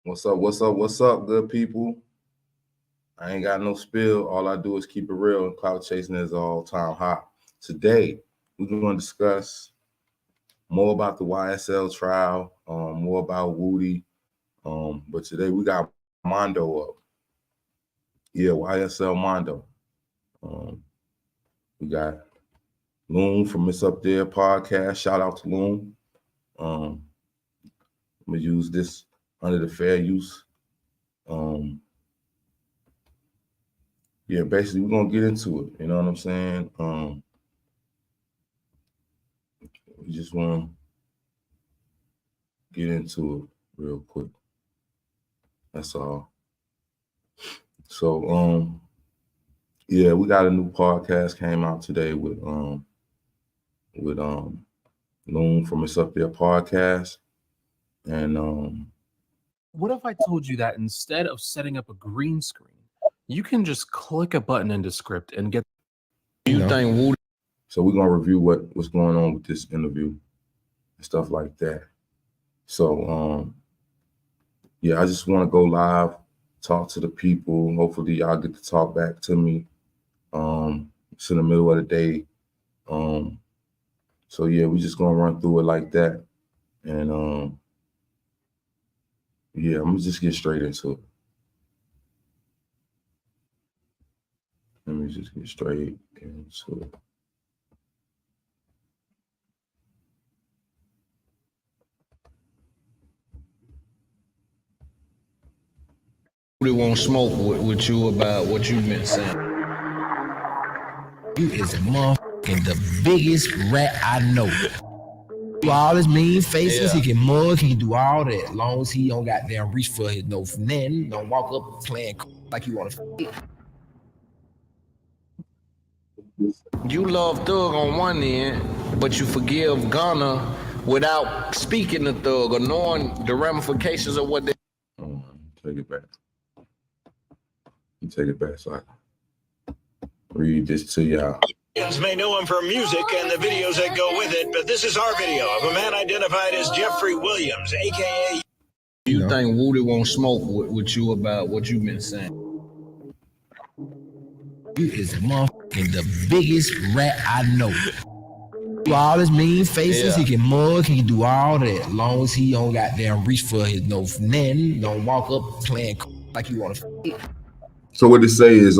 What's up? What's up? What's up, good people? I ain't got no spill. All I do is keep it real, and cloud chasing is all-time high. Today, we're going to discuss more about the YSL trial, more about Woody. But today we got Mondo up. Yeah, YSL Mondo. Um, we got Loon from Miss Up There podcast. Shout out to Loon. I'm gonna use this under the fair use. Yeah, basically we're gonna get into it. You know what I'm saying? We just want to get into it real quick. That's all. So yeah, we got a new podcast came out today with Loon from It's Up There podcast. And what if I told you that instead of setting up a green screen, you can just click a button into script and get so we're gonna review what's going on with this interview and stuff like that. So yeah, I just want to go live, talk to the people. Hopefully y'all get to talk back to me. It's in the middle of the day. So yeah, we just gonna run through it like that. And yeah, I'm gonna just get straight into it. Let me just get straight into it. Really won't smoke with you about what you've been saying. You is motherfucking the biggest rat I know. All his mean faces, he can mug, he can do all that. As long as he don't goddamn reach for his no nothing, don't walk up playing like you want to. You love Thug on one end, but you forgive Gunna without speaking to Thug or knowing the ramifications of what they. Take it back. You take it back so I can read this to y'all. May know him for music and the videos that go with it, but this is our video of a man identified as Jeffrey Williams, a.k.a. You think Woody won't smoke with you about what you've been saying? You is motherfucking the biggest rat I know. All his mean faces, he can mug, he can do all that. As long as he don't goddamn reach for his no nothing, don't walk up playing like you want to. So what they say is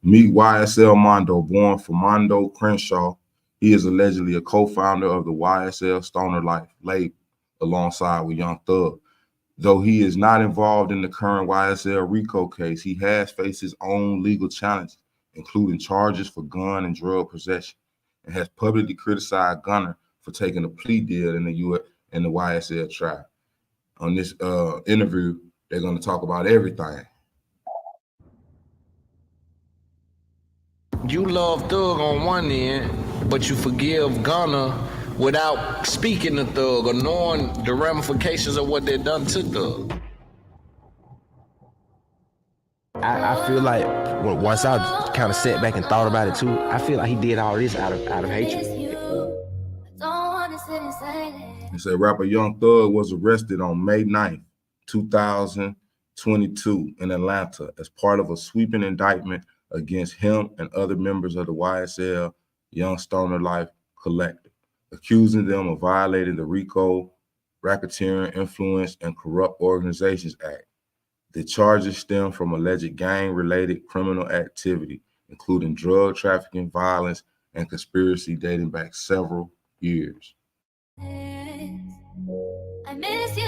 meet YSL Mondo, born for Mondo Crenshaw. He is allegedly a co-founder of the YSL Stoner Life label alongside with Young Thug. Though he is not involved in the current YSL RICO case, he has faced his own legal challenges, including charges for gun and drug possession, and has publicly criticized Gunner for taking a plea deal in the YSL trial. On this interview, they're going to talk about everything. You love Thug on one end, but you forgive Gunna without speaking to Thug or knowing the ramifications of what they've done to Thug. I feel like once I kind of sat back and thought about it too, I feel like he did all this out of hatred. They say rapper Young Thug was arrested on May 9th, 2022 in Atlanta as part of a sweeping indictment against him and other members of the YSL Young Stoner Life Collective, accusing them of violating the RICO, Racketeering, Influence, and Corrupt Organizations Act. The charges stem from alleged gang-related criminal activity, including drug trafficking, violence, and conspiracy dating back several years.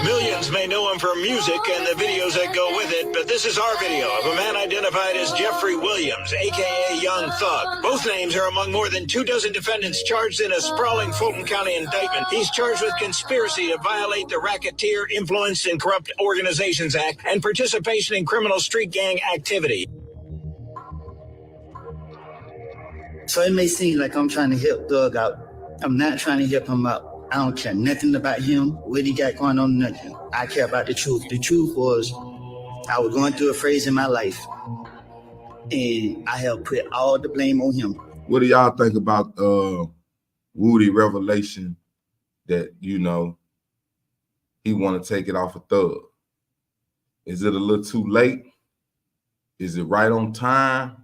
Millions may know him for music and the videos that go with it, but this is our video of a man identified as Jeffrey Williams, a.k.a. Young Thug. Both names are among more than 24 defendants charged in a sprawling Fulton County indictment. He's charged with conspiracy to violate the Racketeer, Influence, and Corrupt Organizations Act and participation in criminal street gang activity. So it may seem like I'm trying to help Thug out. I'm not trying to help him out. I don't care nothing about him, what he got going on, nothing. I care about the truth. The truth was I was going through a phase in my life, and I have put all the blame on him. What do y'all think about Woody revelation that, you know, he want to take it off of Thug? Is it a little too late? Is it right on time?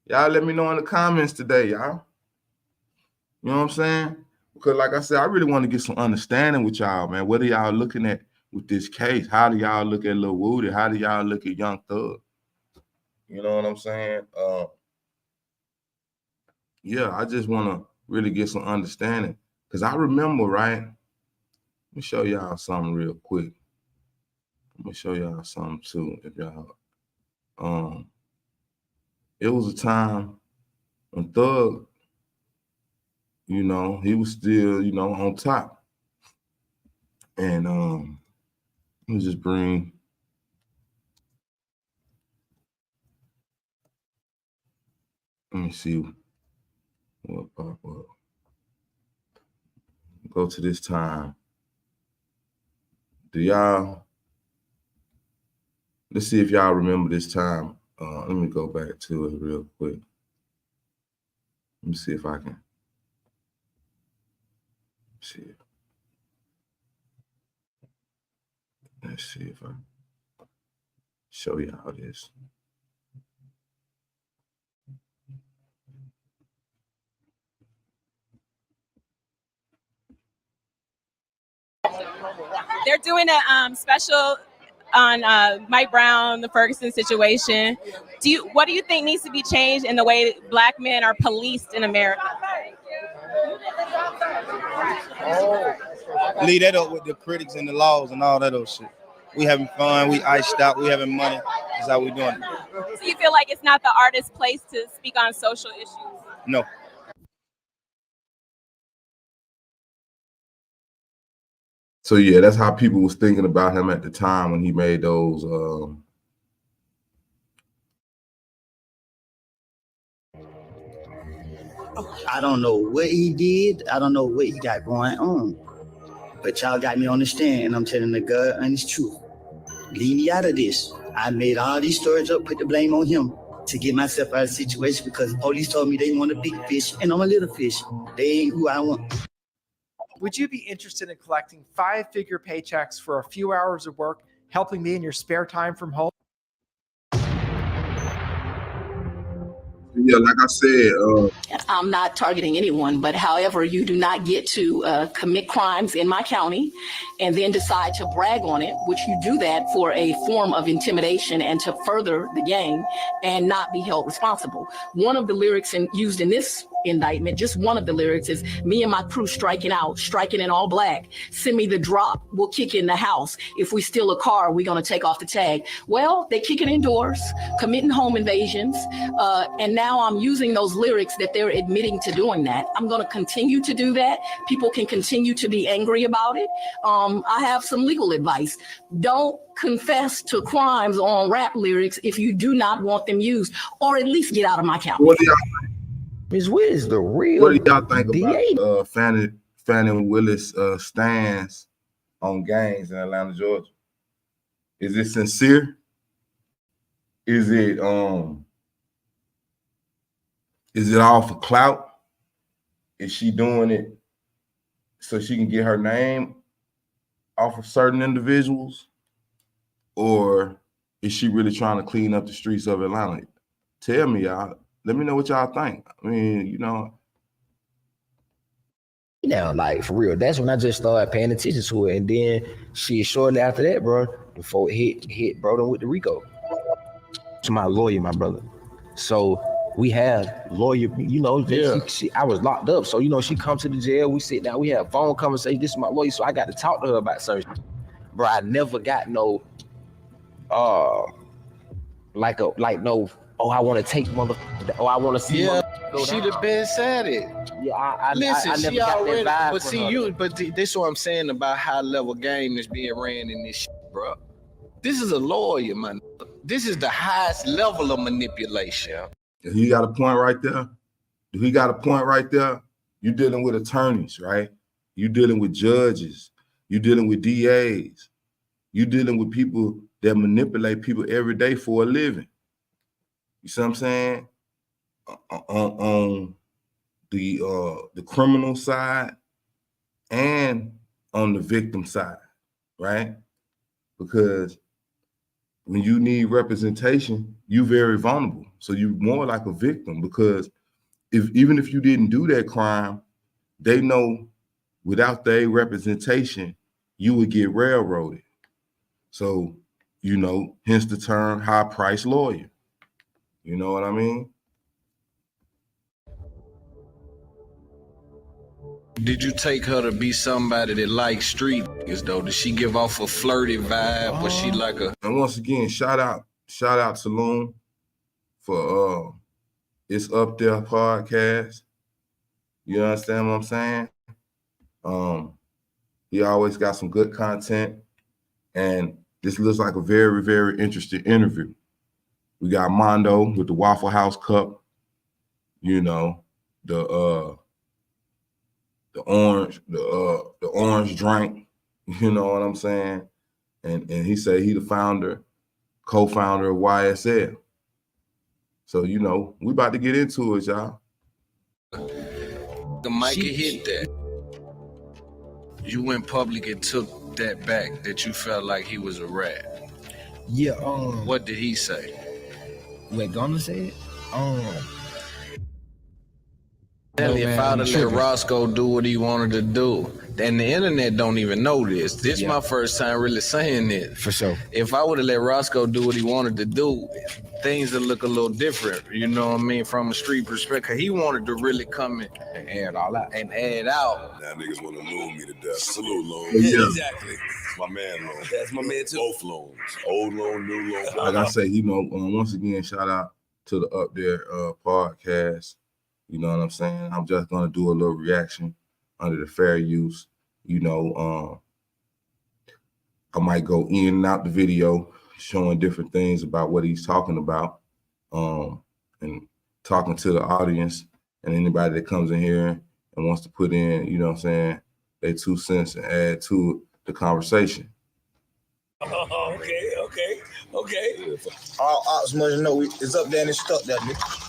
Y'all let me know in the comments today, y'all. You know what I'm saying? Because like I said, I really want to get some understanding with y'all, man. What are y'all looking at with this case? How do y'all look at Lil Woody? How do y'all look at Young Thug? You know what I'm saying? Yeah, I just want to really get some understanding. Because I remember, right? Let me show y'all something real quick. I'm going to show y'all something too, if y'all. It was a time when Thug, you know, he was still, you know, on top. And let me just bring, let me see what pop up. Go to this time. Let's see if y'all remember this time. Let me go back to it real quick. Let me see if I can see it. Let's see if I show y'all this. They're doing a special on Mike Brown, the Ferguson situation. What do you think needs to be changed in the way that Black men are policed in America? Leave that up with the critics and the laws and all that other shit. We having fun, we iced out, we having money. That's how we doing it. So you feel like it's not the artist's place to speak on social issues? No. So yeah, that's how people was thinking about him at the time when he made those. I don't know what he did. I don't know what he got going on. But y'all got me on the stand, and I'm telling the God and it's truth. Leave me out of this. I made all these stories up, put the blame on him to get myself out of the situation because the police told me they want a big fish, and I'm a little fish. They ain't who I want. Would you be interested in collecting 5-figure paychecks for a few hours of work, helping me in your spare time from home? Yeah, like I said, I'm not targeting anyone, but however, you do not get to commit crimes in my county and then decide to brag on it, which you do that for a form of intimidation and to further the gang and not be held responsible. One of the lyrics used in this indictment, just one of the lyrics is me and my crew striking out, striking in all black. Send me the drop. We'll kick in the house. If we steal a car, we're going to take off the tag. Well, they kick it indoors, committing home invasions. And now I'm using those lyrics that they're admitting to doing that. I'm going to continue to do that. People can continue to be angry about it. I have some legal advice. Don't confess to crimes on rap lyrics if you do not want them used, or at least get out of my county. what do y'all think? Miss Wiz, the real. What do y'all think DA? about Fannie Willis' stance on gangs in Atlanta, Georgia? Is it sincere? Is it all for clout? Is she doing it so she can get her name off of certain individuals? Or is she really trying to clean up the streets of Atlanta? Tell me, y'all. Let me know what y'all think. I mean, you know. Now, like for real, that's when I just started paying attention to it. And then shortly after that, bro, before it hit Broden with the RICO. To my lawyer, my brother. So we have lawyer, you know, I was locked up. So, you know, she come to the jail, we sit down, we have phone conversation. This is my lawyer. So I got to talk to her about certain. Bro, I never got no I want to take I want to see. Yeah, she the best at it. Yeah, Listen, I never she got already, that vibe but from see her. you, but this is what I'm saying about high level game that's being ran in this shit, bro. This is a lawyer, man. This is the highest level of manipulation. He got a point right there. He got a point right there. You're dealing with attorneys, right? You're dealing with judges. You're dealing with DAs. You're dealing with people that manipulate people every day for a living. You see what I'm saying? On the criminal side and on the victim side, right? Because when you need representation, you very vulnerable. So you're more like a victim, because even if you didn't do that crime, they know without their representation, you would get railroaded. So, hence the term high price lawyer. You know what I mean? Did you take her to be somebody that likes street niggas though? Did she give off a flirty vibe? Was she like a? And once again, shout out to Loon for It's Up There podcast. You understand what I'm saying? He always got some good content, and this looks like a very, very interesting interview. We got Mondo with the Waffle House cup, the orange drink, you know what I'm saying? And he said he the co-founder of YSL. So, we about to get into it, y'all. The Mikey hit that. You went public and took that back, that you felt like he was a rat. Yeah. What did he say? What Gunna said? If I'd have let Roscoe do what he wanted to do, and the internet don't even know this. This is my first time really saying it. For sure. If I would have let Roscoe do what he wanted to do, things would look a little different. You know what I mean? From a street perspective, he wanted to really come in and add all out. And add out. Now niggas want to loon me to death. Salute, Loon. Yeah. Exactly. It's my man, Loon. That's my man too. Both Loons. Old Loon, new Loon. Like I say, once again, shout out to the Up There podcast. You know what I'm saying? I'm just gonna do a little reaction under the fair use. I might go in and out the video, showing different things about what he's talking about, and talking to the audience and anybody that comes in here and wants to put in, their 2 cents and add to the conversation. Okay. All ops must know it's up there and it's stuck there, nigga.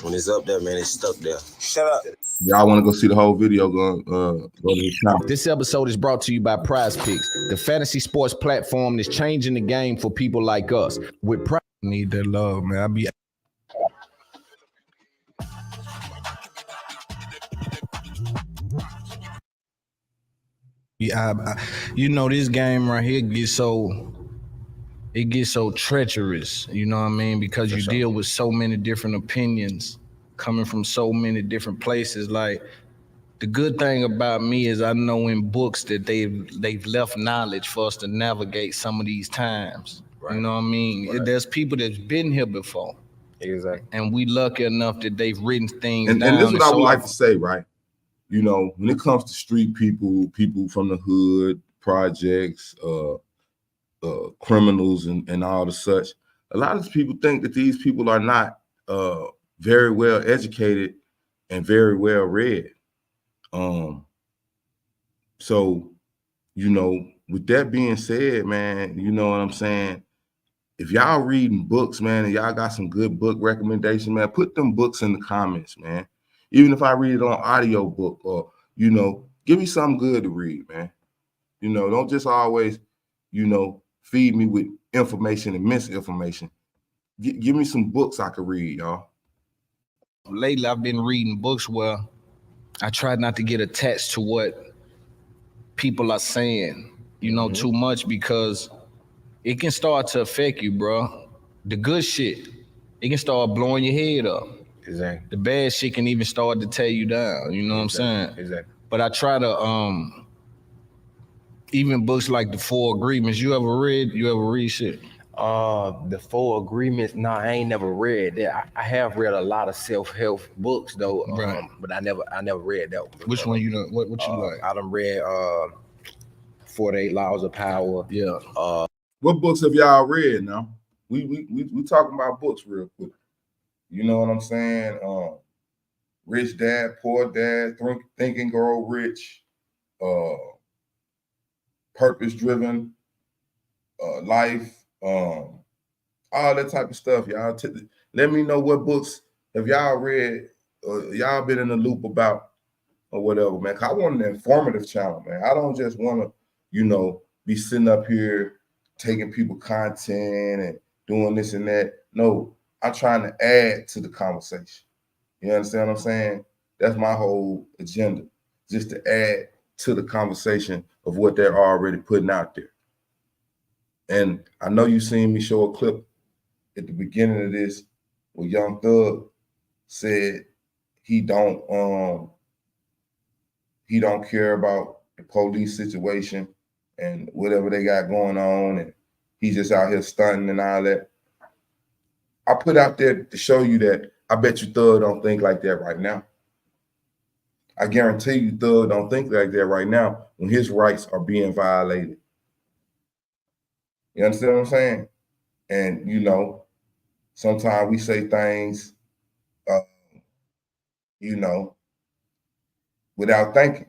When it's up there, man, it's stuck there. Shut up. Y'all want to go see the whole video? Go to the channel. This episode is brought to you by Prize Picks, the fantasy sports platform that's changing the game for people like us. With Prize, Need that love, man. This game right here gets so treacherous, you know what I mean? Because you deal with so many different opinions coming from so many different places. Like, the good thing about me is I know in books that they've left knowledge for us to navigate some of these times. Right. You know what I mean? Right. There's people that's been here before. Exactly. And we lucky enough that they've written things down. And this is what I would like to say, right? When it comes to street people from the hood, projects, criminals and all the such, a lot of people think that these people are not very well educated and very well read. So, with that being said, man, you know what I'm saying? If y'all reading books, man, and y'all got some good book recommendations, man, put them books in the comments, man. Even if I read it on audio book or, give me something good to read, man. Don't just always, feed me with information and misinformation. Give me some books I could read, y'all. Lately, I've been reading books where I try not to get attached to what people are saying, too much, because it can start to affect you, bro. The good shit, it can start blowing your head up. Exactly. The bad shit can even start to tear you down. You know what I'm saying? Exactly. But I try to, even books like The Four Agreements. You ever read shit? The Four Agreements. No, I ain't never read that. I have read a lot of self-help books though, right. But I never read that one. Which one you done? What you like? I done read 48 Laws of Power. Yeah. What books have y'all read now? We talking about books real quick. You know what I'm saying? Rich Dad, Poor Dad, Think and Grow Rich, Purpose Driven Life, all that type of stuff. Y'all let me know what books have y'all read or y'all been in the loop about or whatever, man. 'Cause I want an informative channel, man. I don't just want to, be sitting up here taking people content and doing this and that. No, I'm trying to add to the conversation. You understand what I'm saying? That's my whole agenda, just to add to the conversation of what they're already putting out there. And I know you seen me show a clip at the beginning of this where Young Thug said he don't care about the police situation and whatever they got going on, and he's just out here stunting and all that. I put out there to show you that I bet you Thug don't think like that right now. I guarantee you Thug don't think like that right now when his rights are being violated. You understand what I'm saying? And, you know, sometimes we say things, you know, without thinking.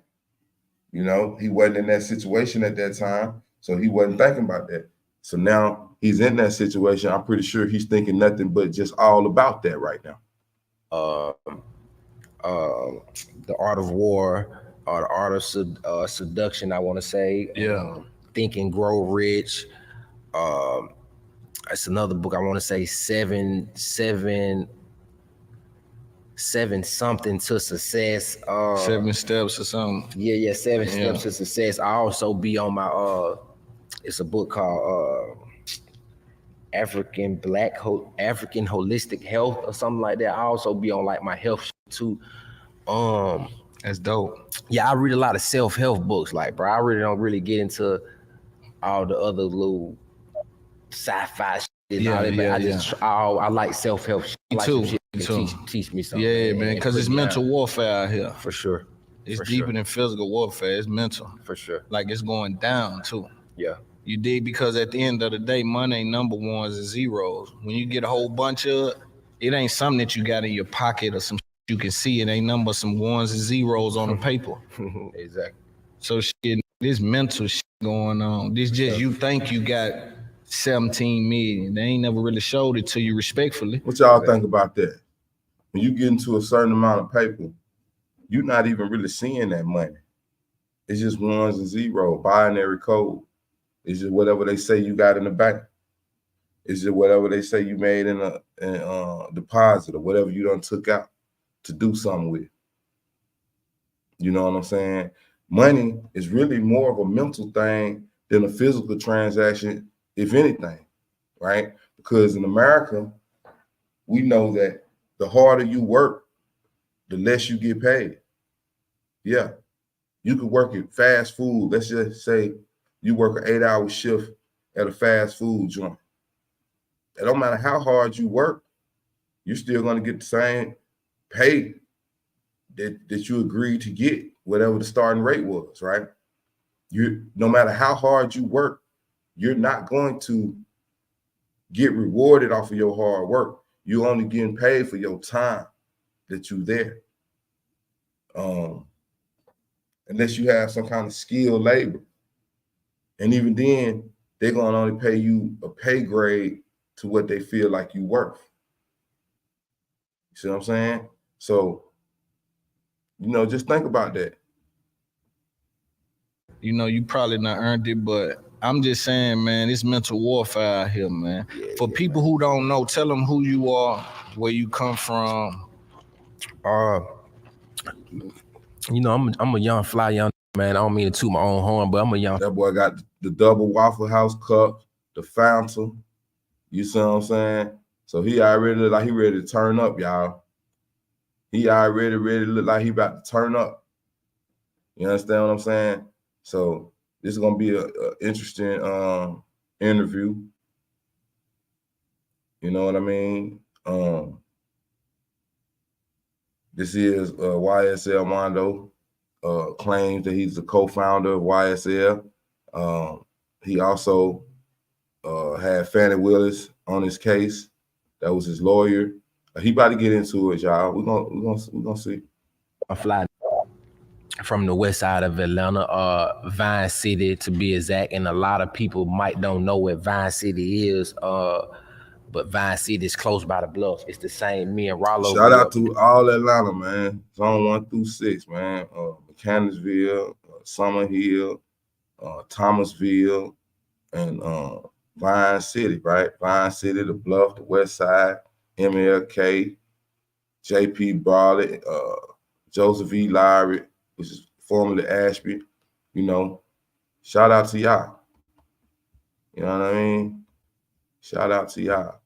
You know, he wasn't in that situation at that time, so he wasn't thinking about that. So now he's in that situation. I'm pretty sure he's thinking nothing but just all about that right now. The Art of War, or the Art of Seduction, I want to say. Yeah. Think and Grow Rich. It's another book I want to say, seven something to success. 7 steps or something. Yeah, 7 steps to success. I also be on my it's a book called African Holistic Health or something like that. I also be on like my health shit too. That's dope. Yeah, I read a lot of self-help books, like, bro. I really don't really get into all the other little sci-fi shit. I like self-help shit. Me like too. Shit that teach me something. Yeah, man, because it's mental warfare out here. For sure. It's deeper than physical warfare. It's mental. For sure. Like, it's going down too. Yeah. You dig? Because at the end of the day, money ain't number ones and zeros. When you get a whole bunch of it ain't something that you got in your pocket or some shit you can see. It ain't number some ones and zeros on the paper. Exactly. So shit, this mental shit going on. This just you think you got 17 million. They ain't never really showed it to you respectfully. What y'all think about that? When you get into a certain amount of paper, you're not even really seeing that money. It's just ones and zeros, binary code. It's just whatever they say you got in the bank. It's just whatever they say you made in a deposit or whatever you done took out to do something with. You know what I'm saying? Money is really more of a mental thing than a physical transaction, if anything, right? Because in America, we know that the harder you work, the less you get paid. Yeah. You could work at fast food. Let's just say you work an 8-hour shift at a fast food joint. It don't matter how hard you work, you're still going to get the same pay that you agreed to get, whatever the starting rate was, right? No matter how hard you work, you're not going to get rewarded off of your hard work. You're only getting paid for your time that you're there. Unless you have some kind of skilled labor. And even then, they're going to only pay you a pay grade to what they feel like you worth. You see what I'm saying? So, you know, just think about that. You know, you probably not earned it, but I'm just saying, man, it's mental warfare out here, man. For people who don't know, tell them who you are, where you come from. You know, I'm a young fly young man. I don't mean to toot my own horn, but I'm a young. That boy got the double Waffle House cup, the fountain. You see what I'm saying? So he already look like he ready to turn up, y'all. He already look like he about to turn up. You understand what I'm saying? So this is gonna be a interesting interview. You know what I mean? This is YSL Mondo. Claims that he's the co-founder of YSL. He also had Fannie Willis on his case. That was his lawyer. He about to get into it, y'all. We're gonna see. I fly from the west side of Atlanta, Vine City to be exact, and a lot of people might don't know what Vine City is. But Vine City is close by the bluff. It's the same. Me and Rollo. Shout out to all Atlanta, man. Zone 1 through 6, man. Mechanicsville, Summer Hill, Thomasville, and Vine City, right? Vine City, the Bluff, the West Side, MLK, J.P. Barlett, Joseph E. Lowry, which is formerly Ashby. You know, shout out to y'all. You know what I mean? Shout out to y'all.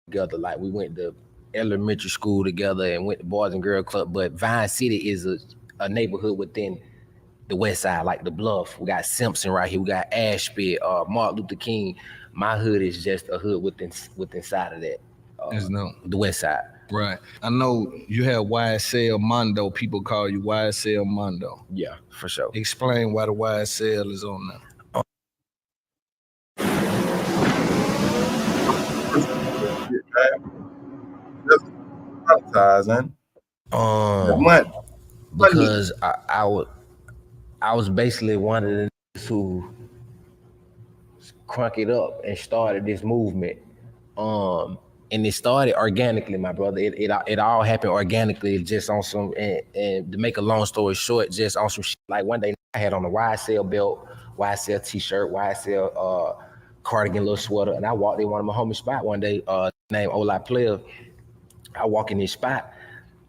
Together, like we went to elementary school together and went to Boys and Girl Club, but Vine City is a neighborhood within the West Side, like the Bluff. We got Simpson right here. We got Ashby, Martin Luther King. My hood is just a hood within inside of that. The West Side. Right. I know you have YSL Mondo. People call you YSL Mondo. Yeah, for sure. Explain why the YSL is on there. Because I was basically one of the niggas who crunk it up and started this movement. And it started organically, my brother. It all happened organically, just on some, and to make a long story short, just on some shit. Like one day I had on a YSL belt, YSL t-shirt, YSL cardigan, little sweater, and I walked in one of my homies' spot one day, named Oli Player. I walk in his spot.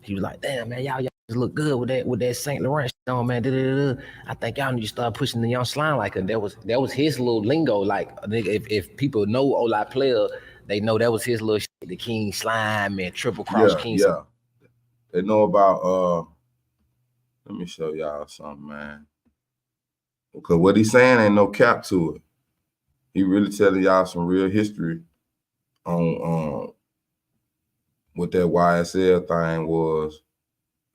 He was like, "Damn, man, y'all just look good with that Saint Laurent shit on, man. Da-da-da-da. I think y'all need to start pushing the young slime like it." That was his little lingo. Like, if people know Oli Player, they know that was his little shit, the King Slime and Triple Cross King. Yeah. They know about, let me show y'all something, man. Because what he's saying ain't no cap to it. He really telling y'all some real history on what that YSL thing was.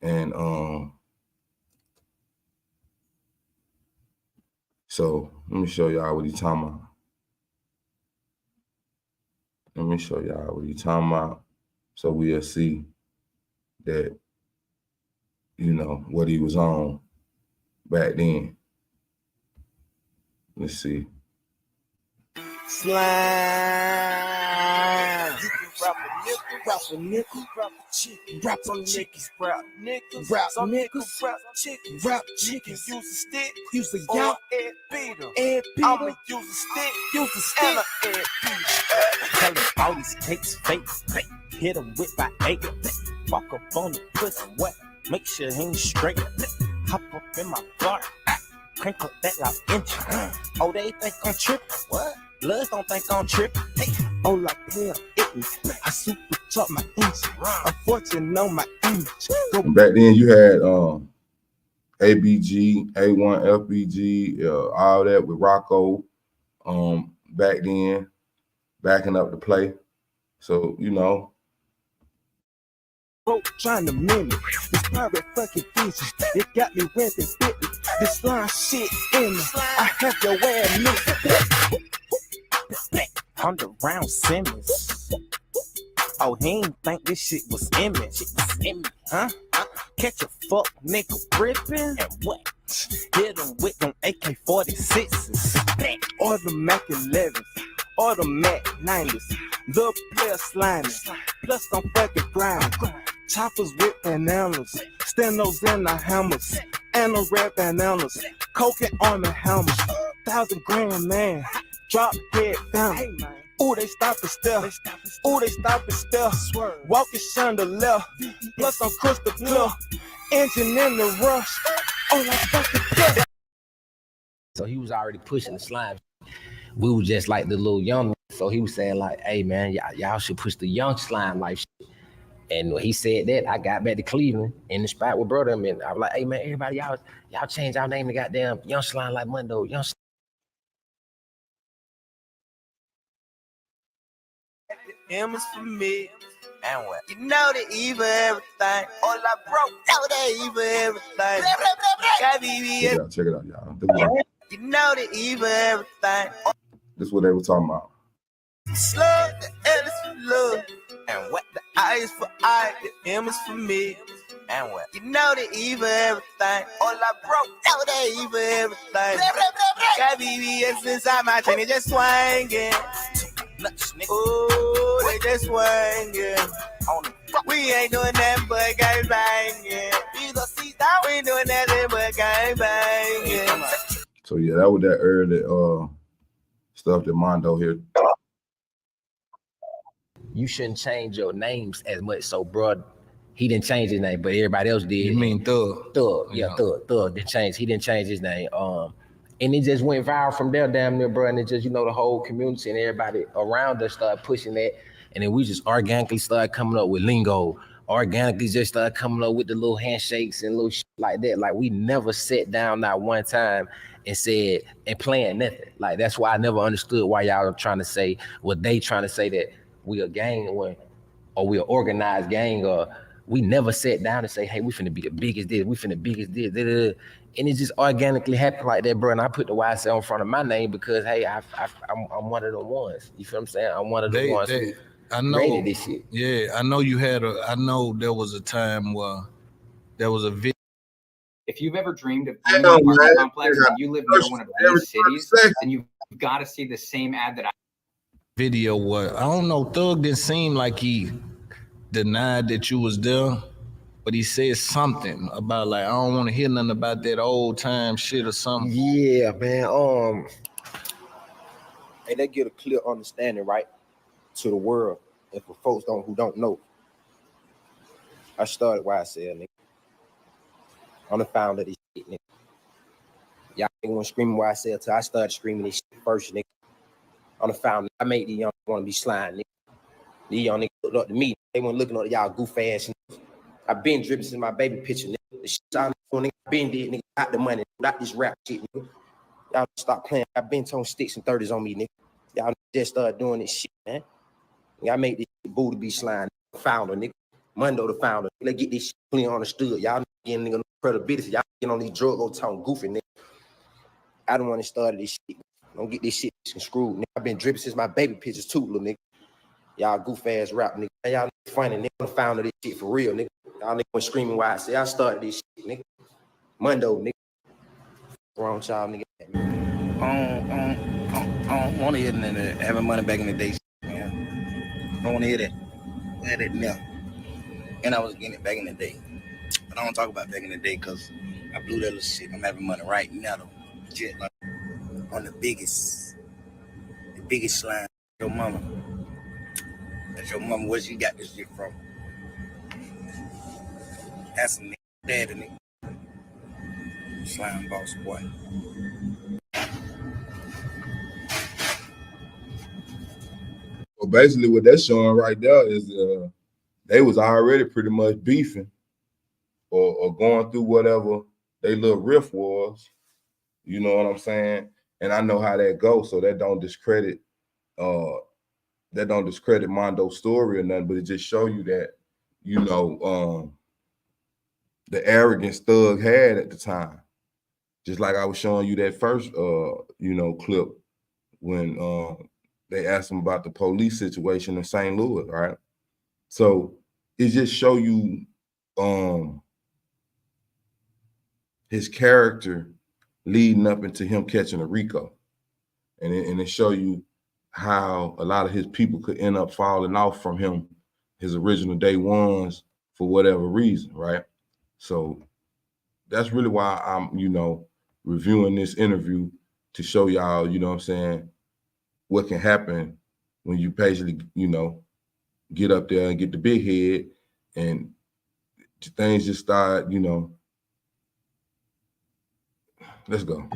And so let me show y'all what he's talking about. Let me show y'all what he's talking about, so we'll see that, you know, what he was on back then. Let's see. Slime. Drop a nickel, drop a chicken, drop some chickens, rap nickels, some nickels, rap chicken, use a stick, use a yacht, Ed Peter. I'ma use a stick, and a Ed Peter. Tell him all these cakes fake, hit him with my 8, walk up on the pussy wet, make sure he ain't straight, hop up in my car, crank up that loud engine. Oh, they think I'm tripping, what? Bloods don't think I'm tripping. Hey, oh, like player, I super talk my engine. Unfortunate on my image. Back then, you had ABG, A1, FBG, all that with Rocco. Back then, backing up the play. So, you know. Trying to mimic this private fucking features. It got me renting fitness. This slime shit in me. I have your ass mixed. Underground Simmons. Oh, he ain't think this shit was image. Huh? Catch a fuck nigga ripping. And what? Hit him with them AK-46s. Or the Mac 11s. Or the Mac 90s. The player slimy. Plus I'm fucking grinding. Choppers with bananas. Stenos and the hammers. And the red bananas. Coke and arm and hammers. 1,000 grand man. Drop dead down. Ooh, they stop and stare. Ooh, they stop and stare. Walking shine the left. Plus I'm crystal clear. Engine in the rush. Oh, I fucking get. So he was already pushing the slime. We were just like the little young. So he was saying like, "Hey man, y'all should push the young slime like shit." And when he said that, I got back to Cleveland in the spot with brother, and I was like, "Hey man, everybody, y'all change our name to goddamn Young Slime like Mondo, Young." M is for me. And what? You know the evil everything. All I broke, know the evil everything. Check it out, y'all. You know the evil everything. This is what they were talking about. Slug, the L is for love. And what? The I is for I, the M is for me. And what? You know the evil everything. All I broke, know the evil everything. Got BBS inside my chain, it just swinging. Oh, they just swinging. We ain't doing that but gang banging. We ain't doing that but gang banging. So yeah, that was that early stuff that Mondo here. You shouldn't change your names as much. So, bro, he didn't change his name, but everybody else did. You mean Thug? Thug, yeah, Thug didn't change. He didn't change his name. And it just went viral from there, damn near, bro. And it just, the whole community and everybody around us started pushing that. And then we just organically started coming up with lingo. Organically just started coming up with the little handshakes and little shit like that. Like, we never sat down not one time and said, and planned nothing. Like, that's why I never understood why y'all are trying to say, what they trying to say that we a gang or we an organized gang, or we never sat down and say, hey, we finna be the biggest this, we finna biggest this, and it just organically happened like that, bro. And I put the YSL in front of my name because, hey, I'm one of the ones. You feel what I'm saying? I'm one of the ones who created this shit. Yeah, I know I know there was a time where there was a video. If you've ever dreamed of owning an apartment complex and you live near one of these cities, then you've got to see the same ad that I video what I don't know. Thug didn't seem like he denied that you was there, but he said something about like, I don't want to hear nothing about that old time shit or something. Yeah, man. And they get a clear understanding, right, to the world, and for folks who don't know. I started YSL, nigga. I'm the founder of this shit, nigga. Y'all want screaming YSL till I started screaming this shit first, nigga. I'm the founder. I made these young want to be slime, nigga. These young niggas looked up to me. They weren't looking at y'all goof ass niggas. I've been dripping since my baby picture, nigga. The shit I'm doing, nigga. I've been dead, nigga. Got the money, not this rap shit, nigga. Y'all stop playing. I've been throwing sticks and 30s on me, nigga. Y'all just started doing this shit, man. Nigga, I made this shit boo to be slime, nigga. Founder, nigga. Mondo the founder. Let's get this shit clean understood. Y'all getting nigga no credibility. Y'all getting on these drug go talking goofy, nigga. I don't want to start this shit. Don't get this shit screwed, nigga. I've been dripping since my baby pictures too, little nigga. Y'all goof ass rap, nigga. Y'all funny, nigga. I'm the founder of this shit for real, nigga. Y'all nigga went screaming why I say I started this shit, nigga. Mondo, nigga. Wrong with y'all, nigga. I don't want to hear that having money back in the day, man. I don't want to hear that. I had it now. And I was getting it back in the day. But I don't talk about back in the day because I blew that little shit. I'm having money right now, though. Legit, like, on the biggest slime. Your mama. That's your mama. Where she got this shit from? That's a nigga. Daddy nigga. Slime boss boy. Well, basically what that's showing right there is they was already pretty much beefing or going through whatever they little riff was. You know what I'm saying? And I know how that goes, so that don't discredit Mondo's story or nothing, but it just show you that, the arrogance Thug had at the time. Just like I was showing you that first clip when they asked him about the police situation in St. Louis, right? So it just show you his character leading up into him catching a RICO. And it show you how a lot of his people could end up falling off from him, his original day ones, for whatever reason, right? So that's really why I'm, reviewing this interview to show y'all, what can happen when you basically, get up there and get the big head and things just start, let's go.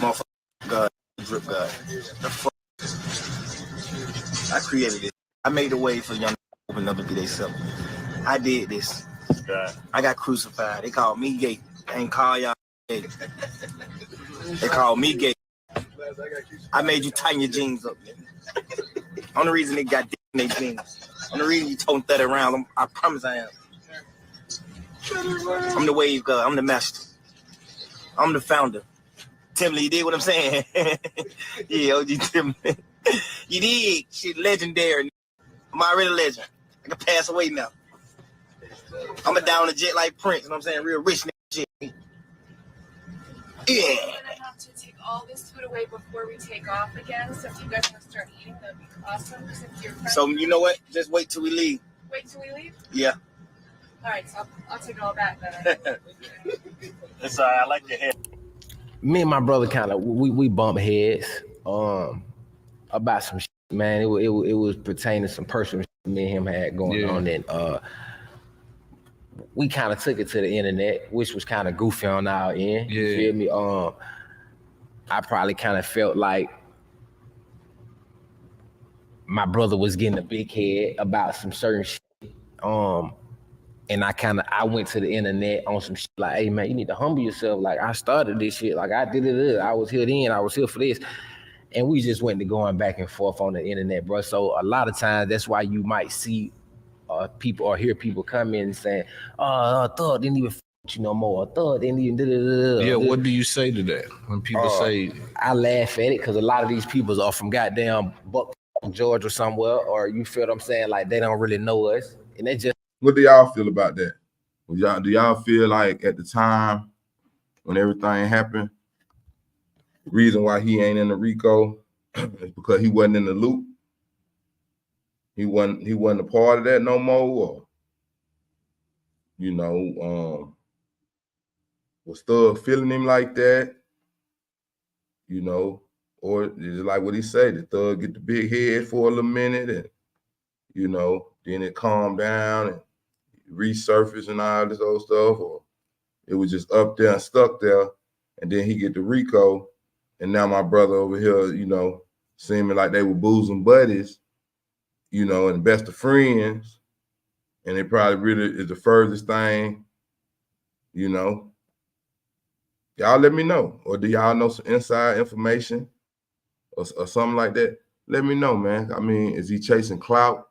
Motherfucker, God, drip God. The fuck? I created it. I made a way for young to open up and be themselves. I did this. I got crucified. They called me gay. They ain't call y'all gay. They called me gay. I made you tighten your jeans up. Only reason they got dick in their jeans. Only reason you toting that around, I promise I am. I'm the wave god. I'm the master. I'm the founder. Timley, you did what I'm saying? Yeah, OG Timley. You did. Shit, legendary. I'm already a legend. I can pass away now. I'm a down the jet like Prince, you know what I'm saying? Real rich nigga shit. Yeah. We're gonna have to take all this food away before we take off again. So if you guys want to start eating, that'd be awesome. So you know what? Just wait till we leave. Wait till we leave? Yeah. All right, so I'll take it all back then. It's all right. I like your hair. Me and my brother kind of we bump heads about some shit, man. It was pertaining to some personal shit me and him had going on, and we kind of took it to the internet, which was kind of goofy on our end. You feel me? I probably kind of felt like my brother was getting a big head about some certain shit. And I went to the internet on some shit like, hey man, you need to humble yourself. Like I started this shit, like I did it. I was here then, I was here for this. And we just went to going back and forth on the internet, bro. So a lot of times that's why you might see people or hear people come in and saying, Thug didn't even with you no more. Thug didn't even Yeah, what do you say to that when people say? I laugh at it because a lot of these people are from goddamn Georgia or somewhere, or you feel what I'm saying? Like they don't really know us. And they just. What do y'all feel about that? Do y'all feel like at the time when everything happened, the reason why he ain't in the RICO is because he wasn't in the loop? He wasn't a part of that no more, or was Thug feeling him like that? Or is it like what he said, the Thug get the big head for a little minute and then it calmed down and resurface and all this old stuff, or it was just up there and stuck there, and then he get the RICO, and now my brother over here, seeming like they were bosom buddies, and best of friends, and it probably really is the furthest thing, y'all let me know, or do y'all know some inside information or something like that? Let me know, man. I mean, is he chasing clout?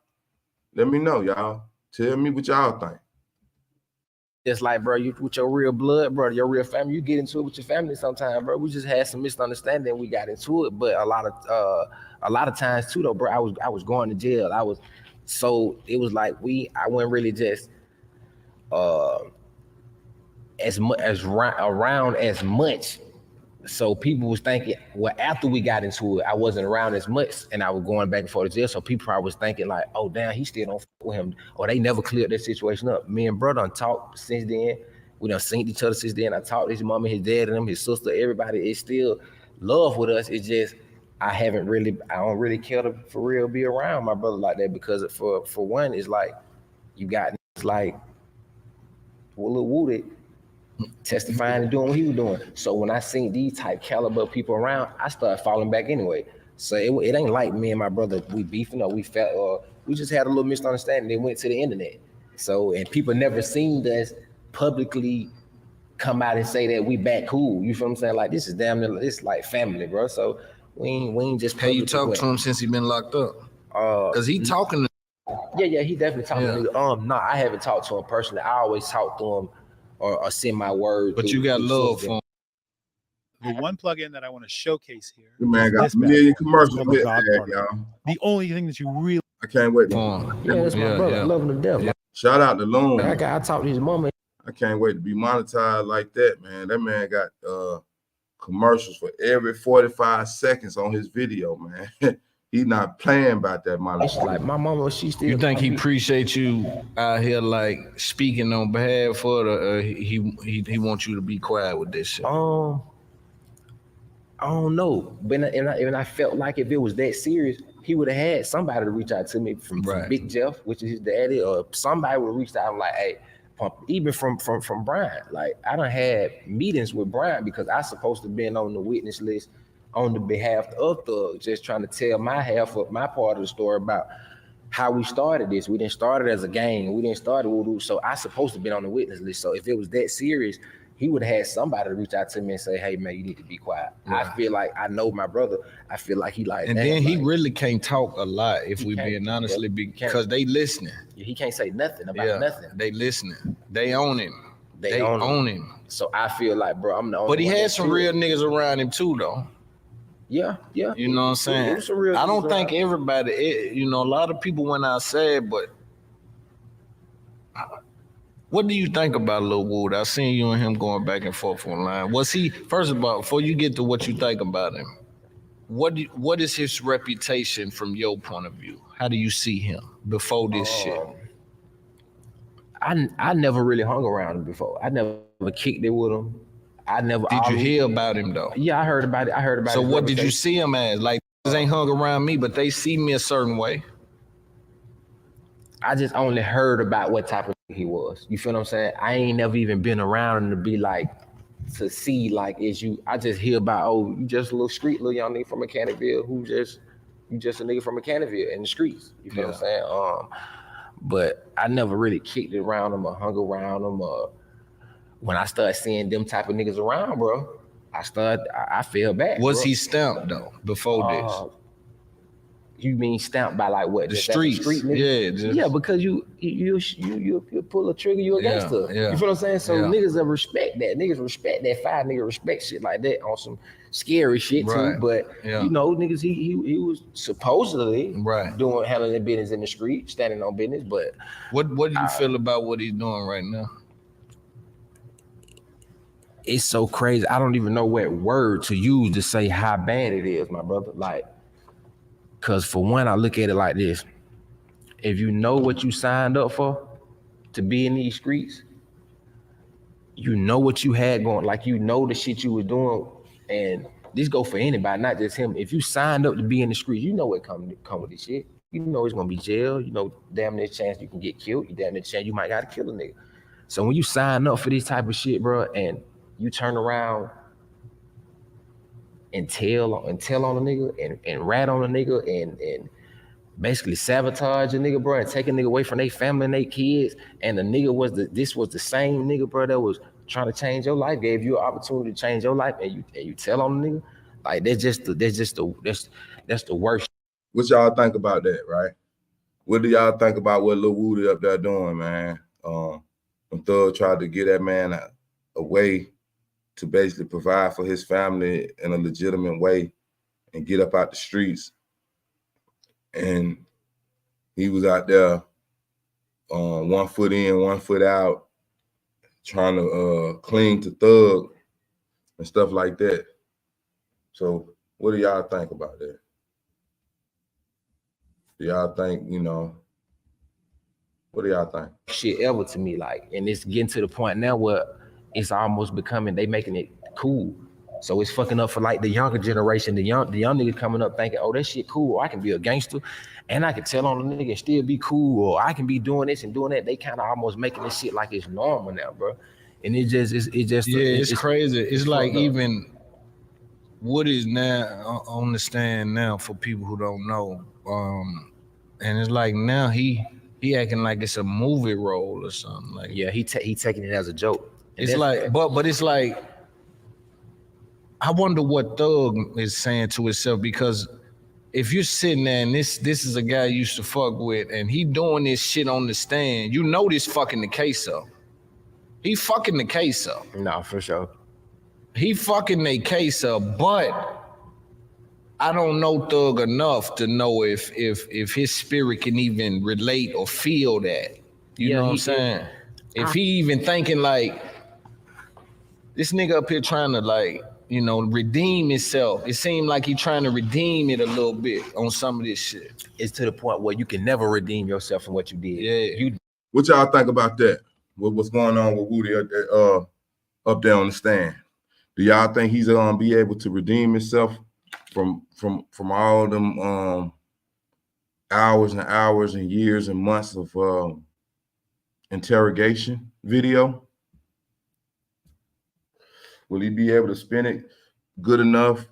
Let me know, y'all. Tell me what y'all think. It's like, bro, you with your real blood, bro, your real family, you get into it with your family sometimes, bro. We just had some misunderstanding. We got into it, but a lot of times too, though, bro. I was going to jail. So it was like I wasn't really just around as much. So people was thinking, well, after we got into it, I wasn't around as much, and I was going back and forth to jail. So people probably was thinking like, oh damn, he still don't fuck with him, or they never cleared that situation up. Me and brother done talked since then. We done seen each other since then. I talked to his mama, his dad, and them, his sister, everybody is still love with us. It's just I don't really care to for real be around my brother like that, because for one, it's like you got like Willa Wooded testifying and doing what he was doing. So when I seen these type caliber people around, I started falling back anyway. So it ain't like me and my brother, we beefing, or we felt, or we just had a little misunderstanding. They went to the internet. So, and people never seen us publicly come out and say that we back cool. You feel what I'm saying? Like this is damn near, it's like family, bro. So we ain't just. Hey, you talked to him since he been locked up? Cause he talking to. Yeah, he definitely talking to me. No, I haven't talked to him personally. I always talk to him or send my word. But you got love for him. The one plugin that I want to showcase here. The man got a million commercials with that, y'all. The only thing that you really. I can't wait. Yeah, that's my brother. I love him to death. Yeah. Shout out to Loon. I talked to his mama. I can't wait to be monetized like that, man. That man got commercials for every 45 seconds on his video, man. He's not playing about that money. Like my mama, she still. You think he appreciate you out here like speaking on behalf for the? He wants you to be quiet with this shit. I don't know, but I felt like if it was that serious, he would have had somebody to reach out to me from Big Jeff, which is his daddy, or somebody would reach out. I'm like, hey, even from Brian. Like I done had meetings with Brian because I supposed to been on the witness list on the behalf of Thug, just trying to tell my half of my part of the story about how we started this. We didn't start it as a gang. We didn't start it, so I supposed to be on the witness list. So if it was that serious, he would have had somebody to reach out to me and say, hey man, you need to be quiet. Right. I feel like I know my brother. I feel like he like. And then he really can't talk a lot if we being honestly, because they listening. He can't say nothing about nothing. They listening. They own him. They own him. So I feel like, bro, I'm the only. But he had some real niggas around him too, though. Yeah. You know what I'm saying? I don't think everybody, a lot of people went outside, but What do you think about Lil Wood? I seen you and him going back and forth online. Was he, first of all, before you get to what you think about him, what is his reputation from your point of view? How do you see him before this shit? I never really hung around him before. I never kicked it with him. I never. Did you hear about him though? Yeah, I heard about it. I heard about it. So what did you see him as? Like, niggas ain't hung around me, but they see me a certain way. I just only heard about what type of he was. You feel what I'm saying? I ain't never even been around him to be like, to see like, is you, I just hear about, oh, you just a little street, little young nigga from Mechanicville who you just a nigga from Mechanicville in the streets. You feel what I'm saying? But I never really kicked it around him or hung around him. When I started seeing them type of niggas around, bro, I feel bad. Was he stamped though before this? You mean stamped by like what? The streets. Yeah, because you pull a trigger, you a gangster. Yeah. You feel what I'm saying? So niggas will respect that. Niggas respect that fire. Niggas respect shit like that on some scary shit too. But you know, niggas, he was supposedly handling business in the street, standing on business. But what do you feel about what he's doing right now? It's so crazy. I don't even know what word to use to say how bad it is, my brother. Like, cause for one, I look at it like this. If you know what you signed up for to be in these streets, you know what you had going, like you know the shit you were doing, and this go for anybody, not just him. If you signed up to be in the streets, you know what come with this shit. You know it's gonna be jail, you know damn near chance you can get killed, you damn near chance you might gotta kill a nigga. So when you sign up for this type of shit, bro, and you turn around and tell on a nigga and rat on a nigga and basically sabotage a nigga, bro, and take a nigga away from their family and their kids, and the nigga this was the same nigga, bro, that was trying to change your life, gave you an opportunity to change your life, and you tell on the nigga, like that's the worst. What y'all think about that, right? What do y'all think about what Lil Woody up there doing, man? When Thug tried to get that man a way to basically provide for his family in a legitimate way and get up out the streets. And he was out there 1 foot in, 1 foot out, trying to cling to Thug and stuff like that. So what do y'all think about that? Do y'all think, what do y'all think? Shit ever to me, like, and it's getting to the point now where it's almost becoming, they making it cool. So it's fucking up for like the younger generation, the young niggas coming up thinking, oh, that shit cool, or I can be a gangster and I can tell on the nigga and still be cool, or I can be doing this and doing that. They kind of almost making this shit like it's normal now, bro. And it's crazy. It's like even what is now on the stand now for people who don't know. And it's like now he acting like it's a movie role or something. Like he taking it as a joke. It's like, but it's like, I wonder what Thug is saying to himself, because if you're sitting there and this is a guy you used to fuck with and he doing this shit on the stand, you know this fucking the case up. He fucking the case up. No, for sure. He fucking the case up, but I don't know Thug enough to know if his spirit can even relate or feel that. You know what I'm saying? If he even thinking like, this nigga up here trying to like, redeem himself. It seemed like he trying to redeem it a little bit on some of this shit. It's to the point where you can never redeem yourself from what you did. Yeah. What y'all think about that? What's going on with Woody up there on the stand? Do y'all think he's gonna be able to redeem himself from all them hours and hours and years and months of interrogation video? Will he be able to spin it good enough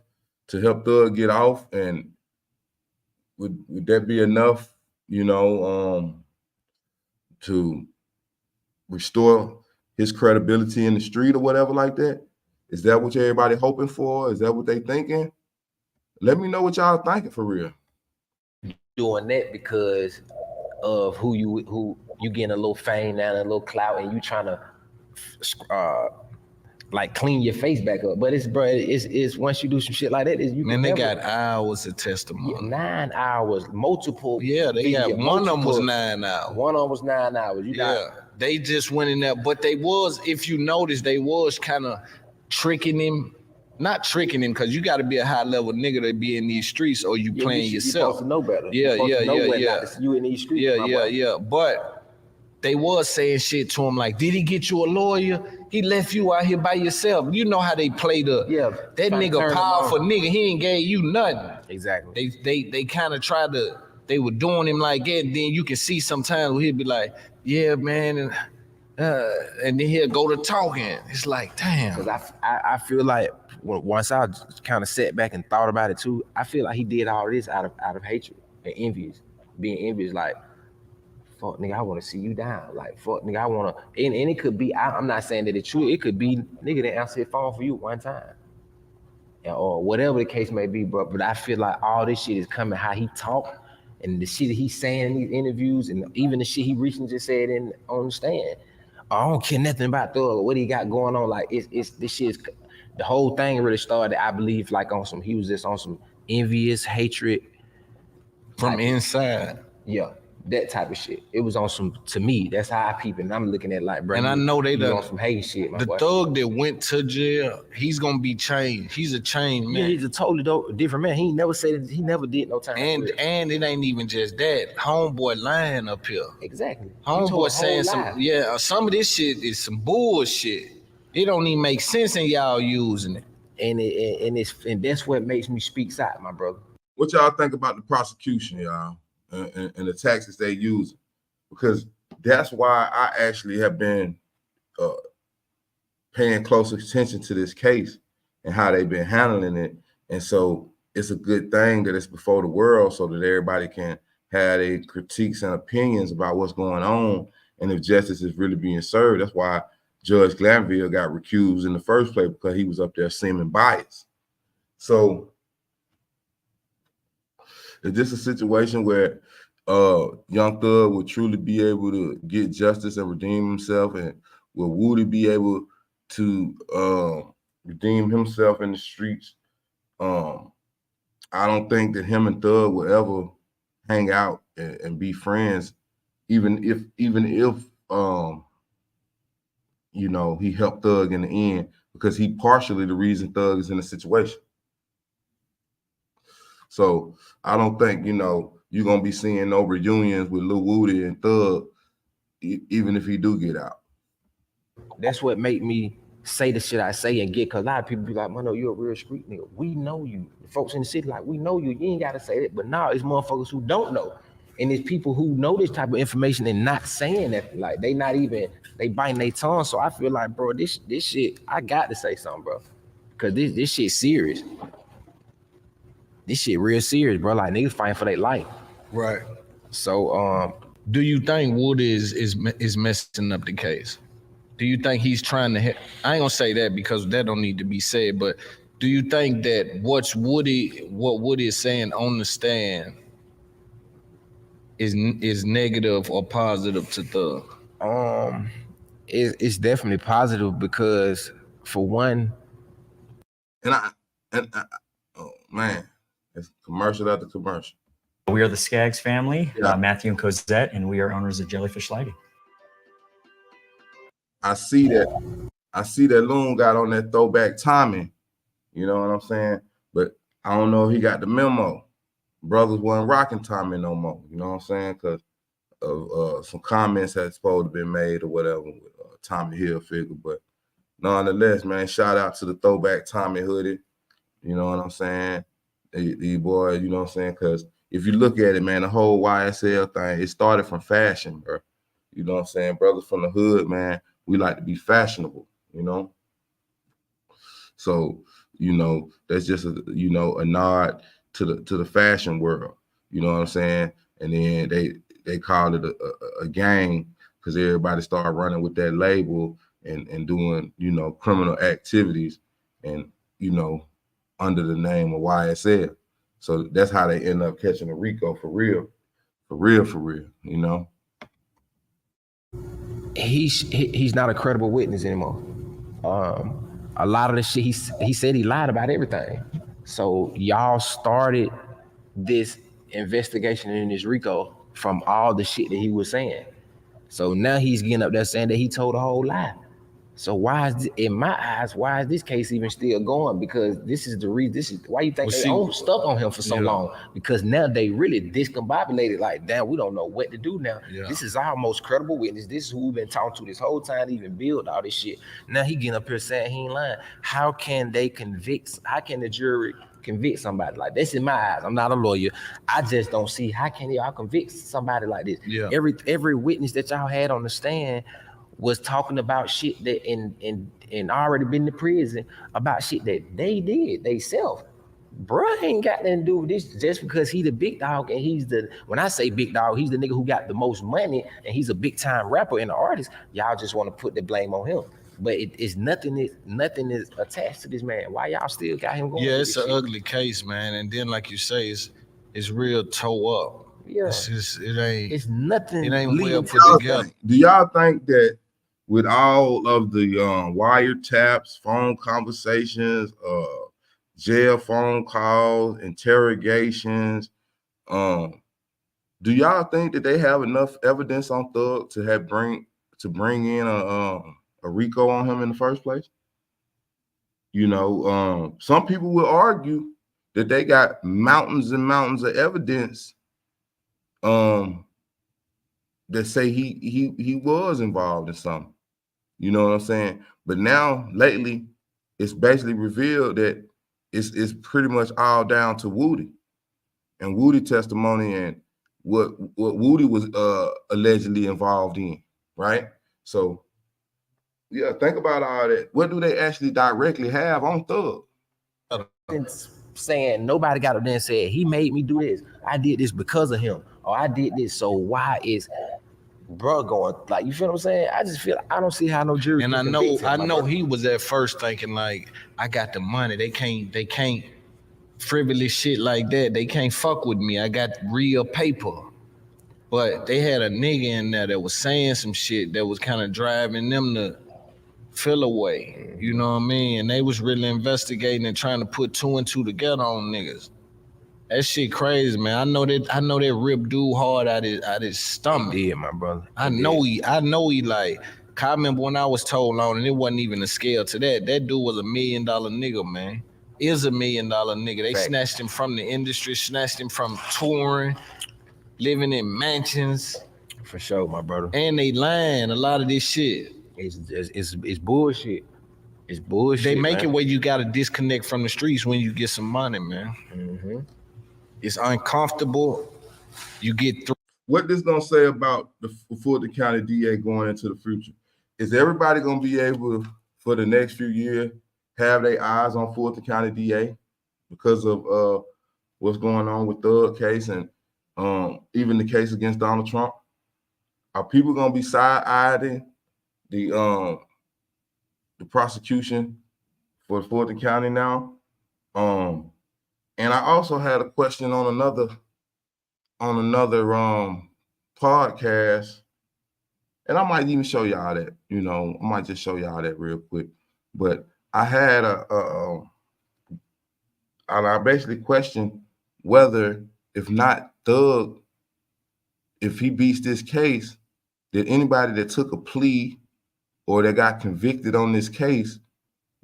to help Thug get off? And would that be enough, to restore his credibility in the street or whatever like that? Is that what everybody hoping for? Is that what they thinking? Let me know what y'all thinking for real. Doing that because of who you getting a little fame now and a little clout, and you trying to like clean your face back up. But it's once you do some shit like that, they got hours of testimony. 9 hours, multiple. Yeah, they got one of them was 9 hours. One of them was 9 hours. They just went in there, but they was, if you notice, they was kind of tricking him. Not tricking him, because you got to be a high level nigga to be in these streets, or you playing yourself. You supposed to know better. Yeah. You in these streets. Yeah. But they was saying shit to him like, did he get you a lawyer? He left you out here by yourself. You know how they play that nigga powerful nigga. He ain't gave you nothing. Exactly. They kind of tried to. They were doing him like that. And then you can see sometimes where he'll be like, yeah, man, and then he'll go to talking. It's like, damn. Because I feel like once I kind of sat back and thought about it too, I feel like he did all this out of hatred and being envious. Like, fuck nigga, I want to see you down. Like, fuck nigga, I want to. And it could be. I'm not saying that it's true. It could be nigga that answered his phone for you one time, or whatever the case may be. But I feel like all this shit is coming how he talk. And the shit that he's saying in these interviews, and even the shit he recently just said on the stand, I don't care nothing about Thug or what he got going on. Like it's this shit is, the whole thing really started, I believe, like he was just on some envious hatred from inside. Yeah, that type of shit. It was on some, to me, that's how I peep it. And I'm looking at like, bro, and I know they on some hate shit. The boy. Thug that went to jail, he's gonna be changed. He's a changed man. Yeah, he's a totally different man. He never said he never did no time. And it ain't even just that. Homeboy lying up here. Exactly. Homeboy saying some of this shit is some bullshit. It don't even make sense in y'all using it. And that's what makes me speak out, my brother. What y'all think about the prosecution, y'all, and the tactics they use? Because that's why I actually have been paying close attention to this case and how they've been handling it. And so it's a good thing that it's before the world so that everybody can have their critiques and opinions about what's going on and if justice is really being served. That's why Judge Glanville got recused in the first place, because he was up there seeming biased. So is this a situation where Young Thug would truly be able to get justice and redeem himself, and will Woody be able to redeem himself in the streets? I don't think that him and Thug will ever hang out and be friends, even if you know, he helped Thug in the end, because he partially the reason Thug is in the situation. So I don't think, you know, you're going to be seeing no reunions with Lil Woody and Thug, even if he do get out. That's what made me say the shit I say and get, because a lot of people be like, Mondo, you're a real street nigga. We know you. The folks in the city, like, we know you. You ain't got to say that. But now it's motherfuckers who don't know. And it's people who know this type of information and not saying that. Like, they biting their tongue. So I feel like, bro, this shit, I got to say something, bro. Because this shit serious. This shit real serious, bro. Like, niggas fighting for their life. Right. So, do you think Woody is messing up the case? Do you think he's trying to I ain't gonna say that because that don't need to be said, but do you think that what Woody is saying on the stand is negative or positive to Thug? It's definitely positive, because for one, and I oh man, it's commercial after commercial. We are the Skaggs family, Matthew and Cosette, and we are owners of Jellyfish Lighting. I see that Loon got on that throwback Tommy, you know what I'm saying? But I don't know if he got the memo. Brothers wasn't rocking Tommy no more, you know what I'm saying? Because of some comments had supposed to been made or whatever with Tommy Hilfiger. But nonetheless, man, shout out to the throwback Tommy hoodie, you know what I'm saying? The boy, you know what I'm saying? Because if you look at it, man, the whole YSL thing, it started from fashion, bro. You know what I'm saying? Brothers from the hood, man, we like to be fashionable, you know? So, you know, that's just a nod to the fashion world, you know what I'm saying? And then they called it a gang because everybody started running with that label and doing, you know, criminal activities and, you know, under the name of YSL. So that's how they end up catching a RICO for real, you know? He's not a credible witness anymore. A lot of the shit he said he lied about everything. So y'all started this investigation in this RICO from all the shit that he was saying. So now he's getting up there saying that he told a whole lie. So why is in my eyes, why is this case even still going? Because this is the reason. This is why you think they stuck on him for so long. Because now they really discombobulated. Like, damn, we don't know what to do now. This is our most credible witness. This is who we've been talking to this whole time to even build all this shit. Now he getting up here saying he ain't lying. How can they convict? How can the jury convict somebody like this? In my eyes, I'm not a lawyer. I just don't see how can y'all convict somebody like this. Every witness that y'all had on the stand was talking about shit that and already been to prison about shit that they did themselves. Bruh ain't got nothing to do with this just because he the big dog and he's the, when I say big dog, he's the nigga who got the most money and he's a big time rapper and an artist. Y'all just want to put the blame on him. But it's nothing is attached to this man. Why y'all still got him going? Yeah, it's an ugly case, man. And then like you say, it's real toe up. Yeah. It's nothing. It ain't well put together. Do y'all think that with all of the wiretaps, phone conversations, jail phone calls, interrogations, do y'all think that they have enough evidence on Thug to bring in a RICO on him in the first place? You know, some people will argue that they got mountains and mountains of evidence that say he was involved in something. You know what I'm saying? But now lately, it's basically revealed that it's pretty much all down to Woody and Woody testimony and what Woody was allegedly involved in, right? So yeah, think about all that. What do they actually directly have on Thug? Saying nobody got up there and said he made me do this. I did this because of him, or I did this. So why is bro going like, you feel what I'm saying? I just feel I don't see how no jury. And I know he was at first thinking like, I got the money. They can't frivolous shit like that. They can't fuck with me. I got real paper. But they had a nigga in there that was saying some shit that was kind of driving them to feel away. You know what I mean? And they was really investigating and trying to put 2 and 2 together on niggas. That shit crazy, man. I know that ripped dude hard out his stomach. Yeah, my brother. I know he like, I remember when I was told on, and it wasn't even a scale to that. That dude was $1 million nigga, man. Is $1 million nigga. They snatched him from the industry, snatched him from touring, living in mansions. For sure, my brother. And they lying a lot of this shit. It's bullshit. It's bullshit. They make it where you gotta disconnect from the streets when you get some money, man. Mm-hmm. It's uncomfortable. You get through. What this gonna say about the Fulton County DA going into the future? Is everybody gonna be able to, for the next few years, have their eyes on Fulton County DA because of what's going on with Thug case and even the case against Donald Trump? Are people gonna be side-eyeing the prosecution for Fulton County now? And I also had a question on another podcast, and I might even show y'all that. You know, I might just show y'all that real quick. But I had and I basically questioned whether, if not Thug, if he beats this case, that anybody that took a plea or that got convicted on this case,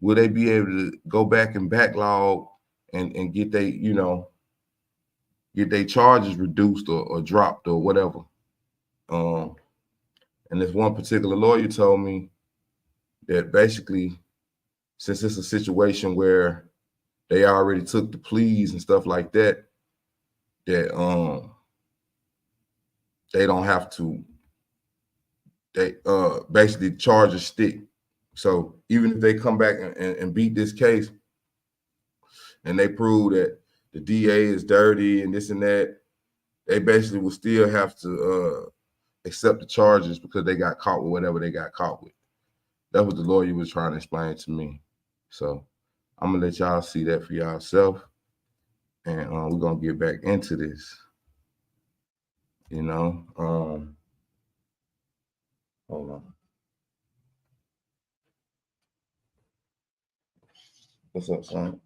will they be able to go back and backlog and get they, you know, get their charges reduced or dropped or whatever? And this one particular lawyer told me that basically, since it's a situation where they already took the pleas and stuff like that, that they don't have to, they basically charges stick. So even if they come back and beat this case and they prove that the DA is dirty and this and that, they basically will still have to accept the charges because they got caught with whatever they got caught with. That's what the lawyer was trying to explain to me. So I'm gonna let y'all see that for yourself, and we're gonna get back into this. You know, hold on. What's up, son?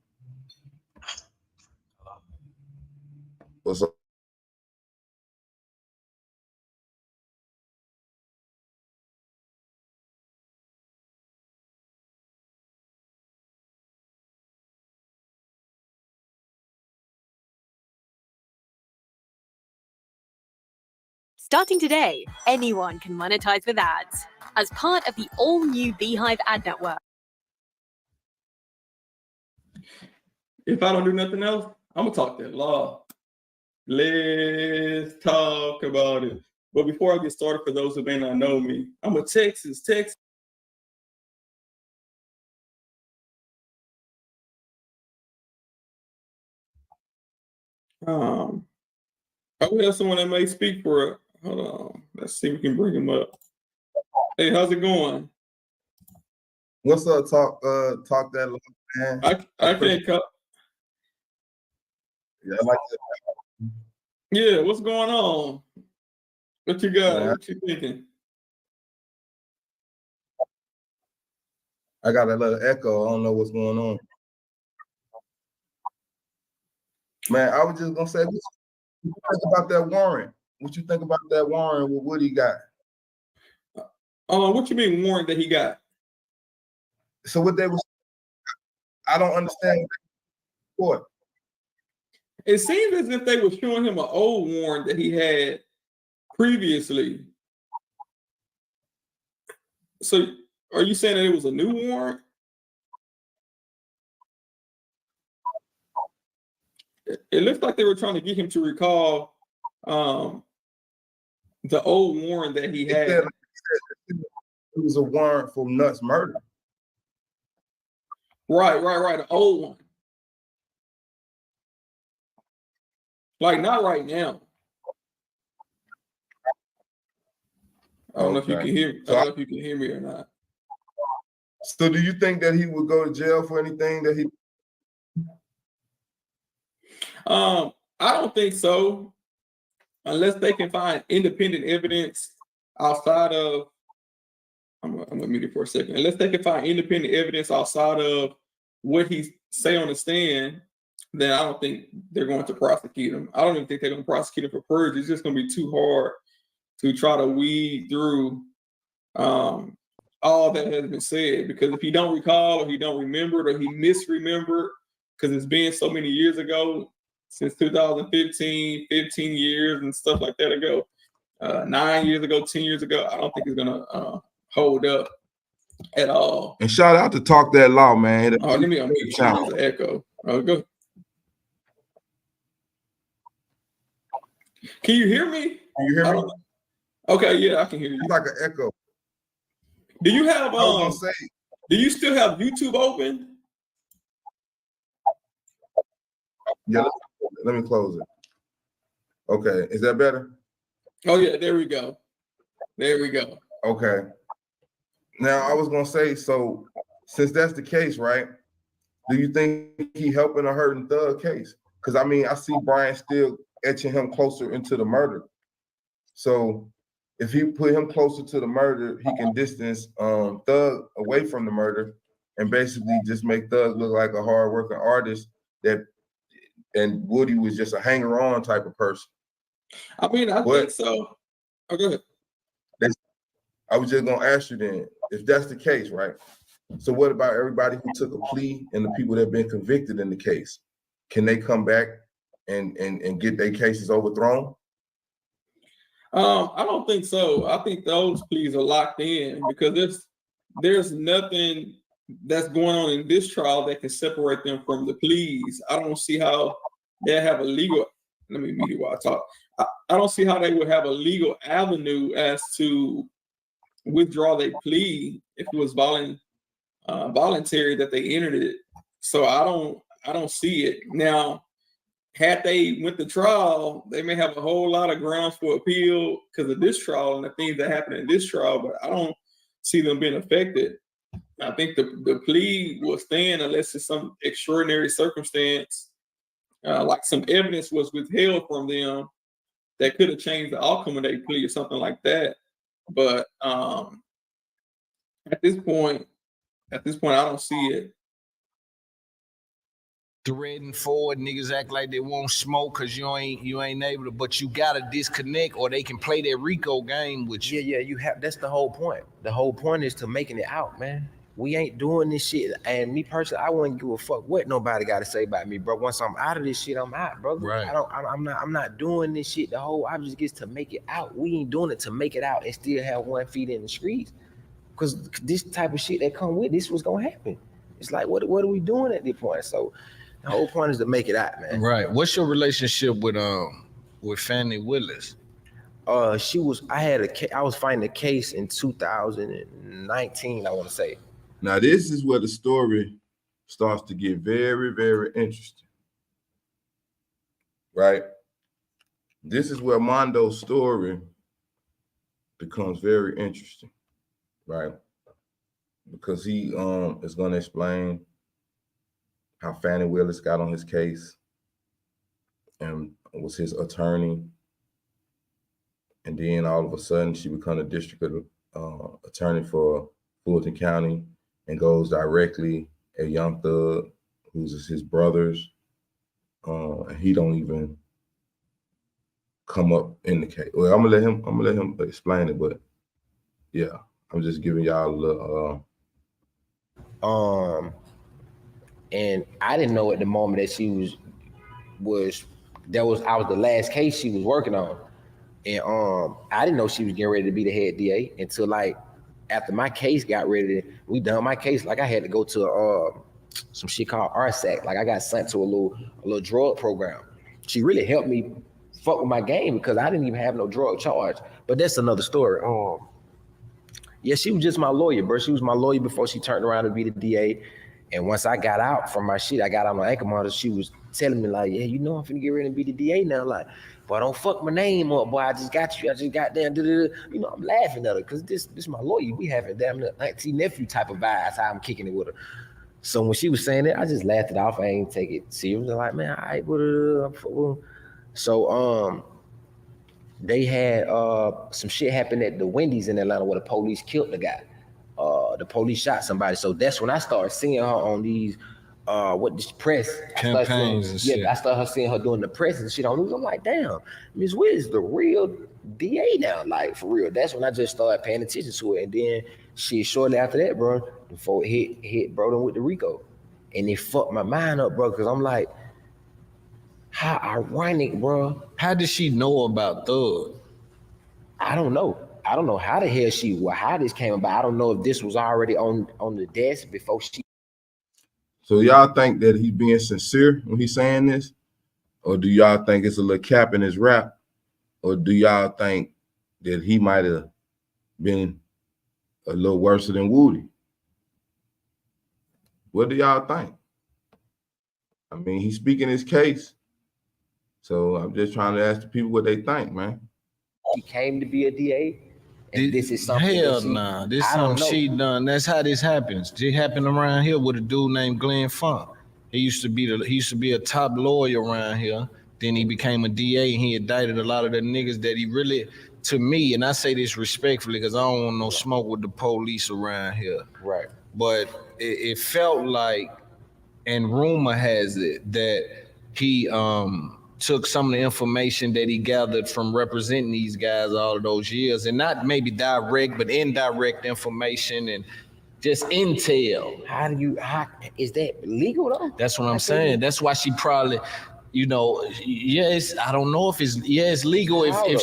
What's up? Starting today, anyone can monetize with ads as part of the all-new Beehive ad network. If I don't do nothing else, I'm gonna talk that law. Let's talk about it. But before I get started, for those who may not know me, I'm a Texas. We have someone that may speak for it. Hold on. Let's see if we can bring him up. Hey, how's it going? What's up? Talk that law, man. I can't cut. Yeah, I like that. Yeah, what's going on? What you got? Yeah. What you thinking? I got a little echo. I don't know what's going on. Man, I was just gonna say, what you think about that warrant? What you think about that warrant with what he got? What you mean warrant that he got? So what they was, I don't understand what. It seems as if they were showing him an old warrant that he had previously. So are you saying that it was a new warrant? It looks like they were trying to get him to recall the old warrant that he had. It was a warrant for Nuts murder. Right, the old one. Like not right now. I don't know if you can hear me. I don't know if you can hear me or not. So do you think that he would go to jail for anything that he? I don't think so, unless they can find independent evidence outside of. I'm gonna mute it for a second. Unless they can find independent evidence outside of what he say on the stand, then I don't think they're going to prosecute him. I don't even think they're going to prosecute him for perjury. It's just going to be too hard to try to weed through all that has been said. Because if he don't recall, or he don't remember, or he misremembered, because it's been so many years ago, since 2015, 15 years and stuff like that ago, 9 years ago, 10 years ago, I don't think it's going to hold up at all. And shout out to Talk That Law, man. Let me unmute. There's an echo. Go. Can you hear me? Can you hear me? Okay, yeah, I can hear you. It's like an echo. Do you have say, do you still have YouTube open? Yeah, let me close it. Okay, is that better? Oh yeah, there we go. Okay. Now I was gonna say, so since that's the case, right? Do you think he helping or hurting Thug case? Because I mean, I see Brian still etching him closer into the murder. So if he put him closer to the murder, he can distance Thug away from the murder and basically just make Thug look like a hardworking artist and Woody was just a hanger-on type of person. I mean, I think so. Oh, go ahead. I was just gonna ask you then, if that's the case, right? So what about everybody who took a plea and the people that have been convicted in the case? Can they come back and get their cases overthrown? I don't think so. I think those pleas are locked in because there's nothing that's going on in this trial that can separate them from the pleas. I don't see how they have a legal. Let me mute you while I talk. I don't see how they would have a legal avenue as to withdraw their plea if it was voluntary that they entered it. So I don't see it. Now, had they went to trial, they may have a whole lot of grounds for appeal because of this trial and the things that happened in this trial, but I don't see them being affected. I think the plea will stand unless it's some extraordinary circumstance, like some evidence was withheld from them that could have changed the outcome of their plea or something like that. But at this point, I don't see it. Threading forward, niggas act like they won't smoke because you ain't able to, but you gotta disconnect or they can play that Rico game with you. Yeah, you have. That's the whole point. The whole point is to making it out, man. We ain't doing this shit. And me personally, I wouldn't give a fuck what nobody got to say about me, bro. Once I'm out of this shit, I'm out, brother. Right. I'm not doing this shit. The whole object is to make it out. We ain't doing it to make it out and still have 1 feet in the streets. Because this type of shit that come with this was gonna happen. It's like, what are we doing at this point? So the whole point is to make it out, man. Right. What's your relationship with Fannie Willis? I was fighting a case in 2019, I want to say. Now this is where the story starts to get very, very interesting. Right? This is where Mondo's story becomes very interesting, right? Because he is going to explain how Fannie Willis got on his case and was his attorney. And then all of a sudden she became a district attorney for Fulton County and goes directly at Young Thug, who's his brothers. And he don't even come up in the case. Well, I'm gonna let him explain it, but yeah, I'm just giving y'all a little and I didn't know at the moment that she I was the last case she was working on. And I didn't know she was getting ready to be the head DA until like after my case got ready. We done my case, like I had to go to some shit called RSAC. Like I got sent to a little drug program. She really helped me fuck with my game because I didn't even have no drug charge. But that's another story. Yeah, she was just my lawyer, bro. She was my lawyer before she turned around to be the DA. And once I got out from my shit, I got out on ankle monitor, she was telling me like, yeah, you know I'm finna get ready to be the DA now. Like, boy, don't fuck my name up, boy. I just got you. I just got down. You know, I'm laughing at her because this my lawyer. We having damn near auntie nephew type of vibes. How I'm kicking it with her. So when she was saying it, I just laughed it off. I ain't take it serious. I'm like, man, all right, what? So they had some shit happen at the Wendy's in Atlanta where the police killed the guy. The police shot somebody. So that's when I started seeing her on these this press campaigns and shit. Yeah, I started seeing her doing the press and shit on news. I'm like, damn, Ms. Witt is the real DA now, like for real. That's when I just started paying attention to it. And then shortly after that, bro, before it hit bro with the RICO. And it fucked my mind up, bro, because I'm like, how ironic, bro. How did she know about Thug? I don't know. I don't know how the hell how this came about. I don't know if this was already on the desk before she. So y'all think that he's being sincere when he's saying this? Or do y'all think it's a little cap in his rap? Or do y'all think that he might have been a little worse than Woody? What do y'all think? I mean, he's speaking his case. So I'm just trying to ask the people what they think, man. She came to be a DA. And this is something. Hell nah. This is something she done. That's how this happens. It happened around here with a dude named Glenn Funk. He used to be a top lawyer around here. Then he became a DA and he indicted a lot of the niggas that he really, to me, and I say this respectfully because I don't want no smoke with the police around here. Right. But it felt like, and rumor has it, that he took some of the information that he gathered from representing these guys all of those years, and not maybe direct, but indirect information and just intel. How is that legal though? That's what I'm saying. That's why she probably, I don't know if it's legal if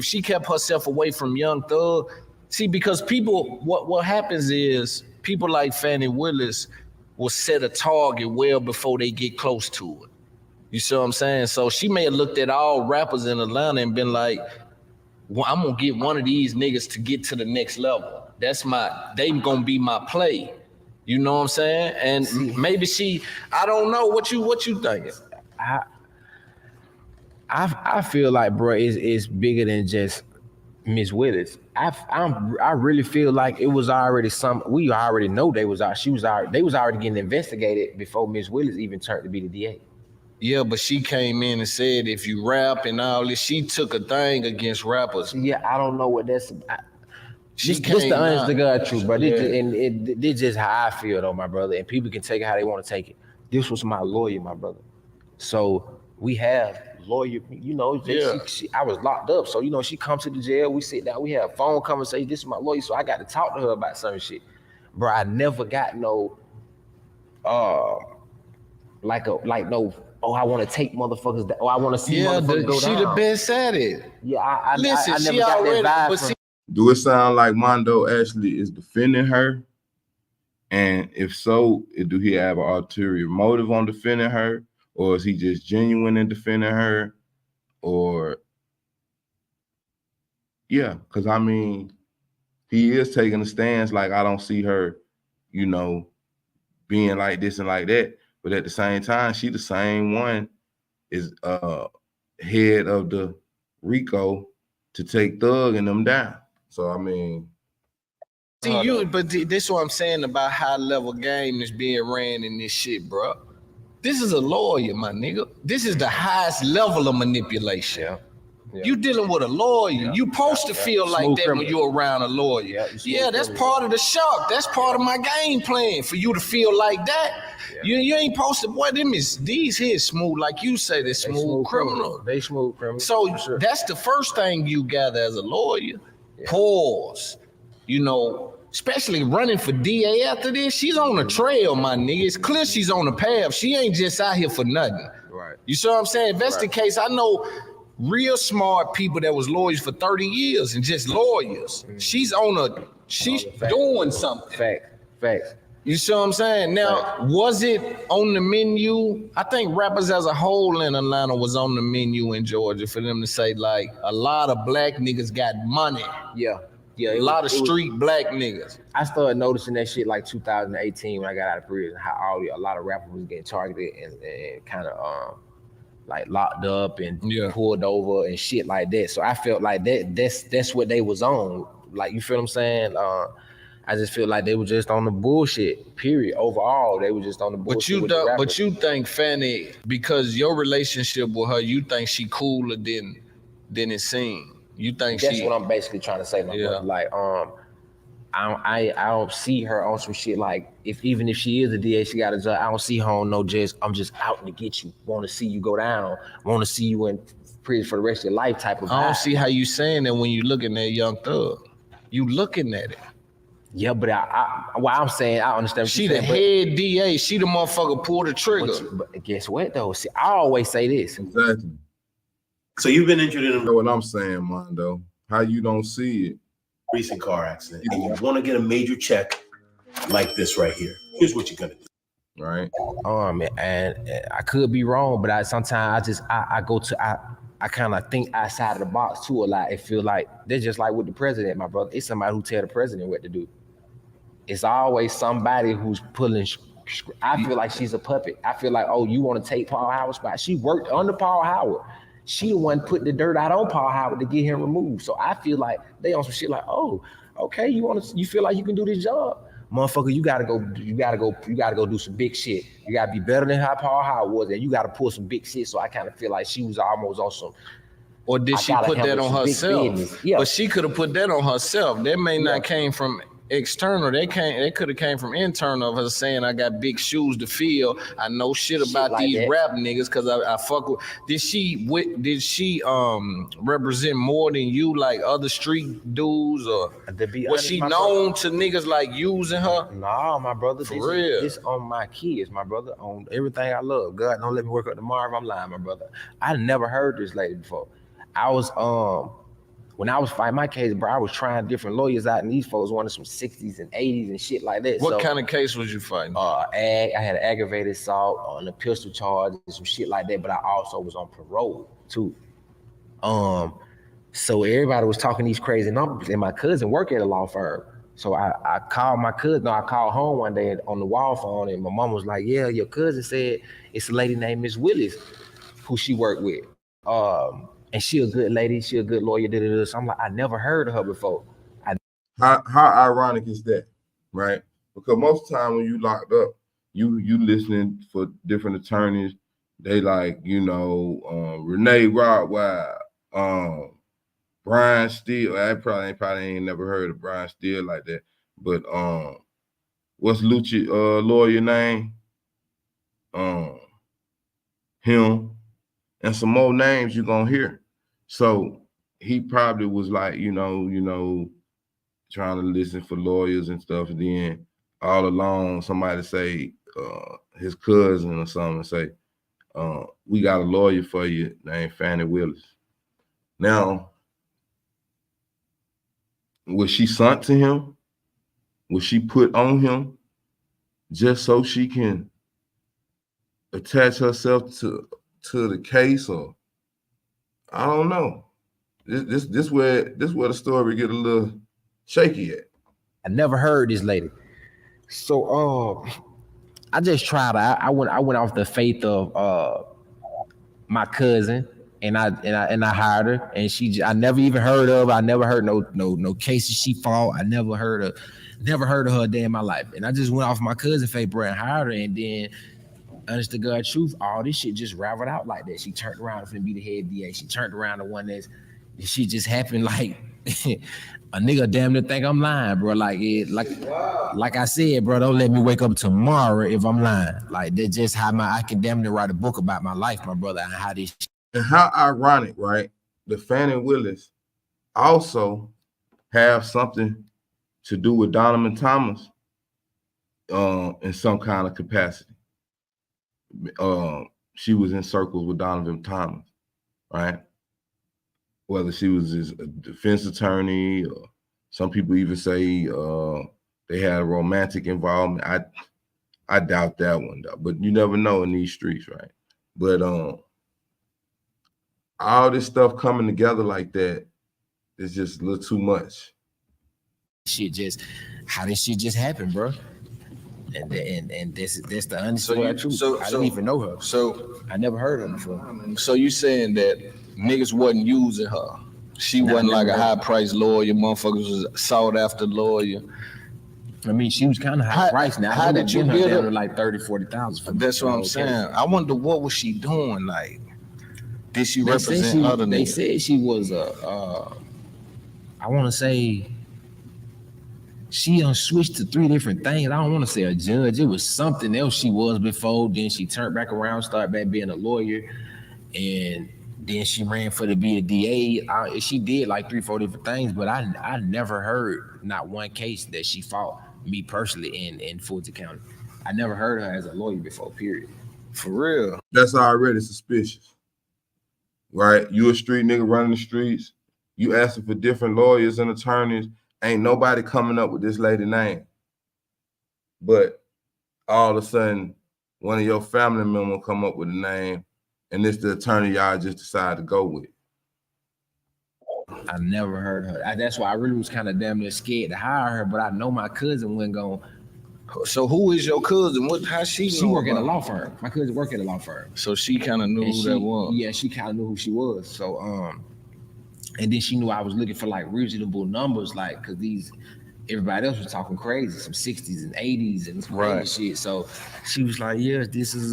she kept herself away from Young Thug. See, because people, what happens is people like Fannie Willis will set a target well before they get close to it. You see what I'm saying? So she may have looked at all rappers in Atlanta and been like, well, I'm gonna get one of these niggas to get to the next level. They gonna be my play. You know what I'm saying? And maybe I don't know what you thinking. I feel like, bro, it's bigger than just Miss Willis. I really feel like it was already we already know they was already getting investigated before Miss Willis even turned to be the DA. Yeah, but she came in and said if you rap and all this, she took a thing against rappers. Yeah, I don't know what that's about. This the honest to God truth, bro. Yeah. This just how I feel though, my brother. And people can take it how they want to take it. This was my lawyer, my brother. So we have lawyer, I was locked up. So, she comes to the jail, we sit down, we have phone conversation. This is my lawyer. So I got to talk to her about certain shit. bro, I never got no like no, oh, I want to take motherfuckers down. Oh, I want to see motherfuckers go she down. the best at it. Yeah, I Listen, never she got already, that vibe but from. see, Do it sound like Mondo actually is defending her? And if so, do he have an ulterior motive on defending her? Or is he just genuine in defending her? Or, yeah, because I mean, he is taking a stance like, I don't see her, you know, being like this and like that. But at the same time, she the same one is head of the RICO to take Thug and them down. So, I mean. see but this is what I'm saying about high level game that's being ran in this shit, bro. This is a lawyer, my nigga. This is the highest level of manipulation. Yeah. You dealing with a lawyer. You supposed to feel like Smooth that criminal. when you're around a lawyer. Yeah, that's part of the shock. That's part of my game plan for you to feel like that. You ain't supposed to, boy, these here smooth, like you say, they're smooth criminal. They smooth criminal. So that's the first thing you gather as a lawyer. Pause. You know, especially running for DA after this, she's on a trail, my nigga. It's clear she's on a path. She ain't just out here for nothing. Right. You see what I'm saying? If that's the case, I know real smart people that was lawyers for 30 years and just lawyers. She's doing something. Facts. You see what I'm saying? Now, was it on the menu? I think rappers as a whole in Atlanta was on the menu in Georgia for them to say, like, a lot of black niggas got money. Yeah. A lot of street black niggas. I started noticing that shit like 2018 when I got out of prison, how a lot of rappers was getting targeted and kind of like locked up and pulled over and shit like that. So I felt like that's what they was on. Like, you feel what I'm saying? I just feel like they were just on the bullshit, period. Overall, they were just on the bullshit. But you think Fanny, because your relationship with her, you think she cooler than it seemed. You think that's what I'm basically trying to say, my brother. Like, I don't see her on some shit like even if she is a DA, she got a job. I don't see her on no just I'm just out to get you. Want to see you go down. Want to see you in prison for the rest of your life type of vibe. I don't see how you saying that when you looking at Young Thug. You looking at it. Yeah, but I'm saying, I understand. She the head DA. She the motherfucker pull the trigger. But guess what though? See, I always say this. Exactly. So you've been injured in You know what I'm saying, Mondo? How you don't see it? recent car accident, and you want to get a major check like this right here. Here's what you're gonna do. Right. And I could be wrong, but sometimes I kind of think outside of the box too a lot. It feel like they're just like with the president, my brother. It's somebody who tell the president what to do. It's always somebody who's pulling. I feel like she's a puppet. I feel like, oh, you want to take Paul Howard's spot? She worked under Paul Howard. She the one put the dirt out on Paul Howard to get him removed. So I feel like they on some shit like, oh, okay, you feel like you can do this job, motherfucker? You gotta go do some big shit. You gotta be better than how Paul Howard was, and you gotta pull some big shit. So I kind of feel like she was almost on some. Or did she put that on herself? Yeah. But she could have put that on herself. That may not came from external. They could have came from internal of her saying, I got big shoes to fill. I know shit about like these rap niggas because I fuck with. Did she represent more than you, like other street dudes, or was she known to niggas like using her? Nah, my brother. For real. This on my kids, my brother, on everything I love. God, don't let me work up tomorrow if I'm lying, my brother. I never heard this lady before. I was when I was fighting my case, bro, I was trying different lawyers out, and these folks wanted some 60s and 80s and shit like that. What kind of case was you fighting? I had an aggravated assault on a pistol charge and some shit like that, but I also was on parole too. So everybody was talking these crazy numbers, and my cousin worked at a law firm. So I called my cousin. I called home one day on the wall phone, and my mom was like, "Yeah, your cousin said it's a lady named Miss Willis, who she worked with." And she a good lady, she a good lawyer, So I'm like, I never heard of her before. How ironic is that, right? Because most of the time when you locked up, you listening for different attorneys. They like, Renee Rodwell, Brian Steele. I probably ain't never heard of Brian Steele like that. But what's Lucci lawyer name? Him. And some more names you're gonna hear. So he probably was like, trying to listen for lawyers and stuff. And then all along somebody say his cousin or something say, we got a lawyer for you named Fannie Willis. Now, was she sent to him? Was she put on him just so she can attach herself to the case, or I don't know. This where the story get a little shaky at. I never heard this lady. So I just tried. I went off the faith of my cousin, and I hired her, and I never even heard of. I never heard no cases she fought. I never heard of her a day in my life. And I just went off my cousin faith, bro, and hired her, and then honest to God truth, all this shit just raveled out like that. She turned around and be the head DA. She turned around to one that's she just happened like a nigga damn near think I'm lying, bro. Like I said, bro, don't let me wake up tomorrow if I'm lying. Like that's just how I can damn near write a book about my life, my brother, and how this. And how ironic, right? The Fannie Willis also have something to do with Donovan Thomas in some kind of capacity. She was in circles with Donovan Thomas, right? Whether she was his defense attorney, or some people even say they had a romantic involvement. I doubt that one, though. But you never know in these streets, right? But all this stuff coming together like that is just a little too much. How this shit just happened, bro? And that's the honest truth. So I didn't even know her. So I never heard her before. So you saying that niggas wasn't using her? She wasn't like a high price lawyer. Motherfuckers was sought after lawyer. I mean, she was kind of high priced. Now, how did you get her? Like 30,000-40,000. That's what I'm saying. I wonder what was she doing? Like, did she represent other niggas? They said she was I want to say. She switched to 3 different things. I don't want to say a judge. It was something else she was before. Then she turned back around, started back being a lawyer. And then she ran for to be a DA. She did like 3-4 different things, but I never heard not one case that she fought me personally in Fulton County. I never heard her as a lawyer before, period. For real. That's already suspicious, right? You a street nigga running the streets. You asking for different lawyers and attorneys. Ain't nobody coming up with this lady name. But all of a sudden, one of your family members come up with a name, and it's the attorney y'all just decided to go with. I never heard her. That's why I really was kind of damn near scared to hire her, but I know my cousin wasn't going. So who is your cousin? How she work at a law firm. My cousin worked at a law firm. So she kind of knew who that was. Yeah, she kind of knew who she was. So and then she knew I was looking for like reasonable numbers, like because everybody else was talking crazy, some 60s and 80s and some crazy shit. So she was like, "Yeah,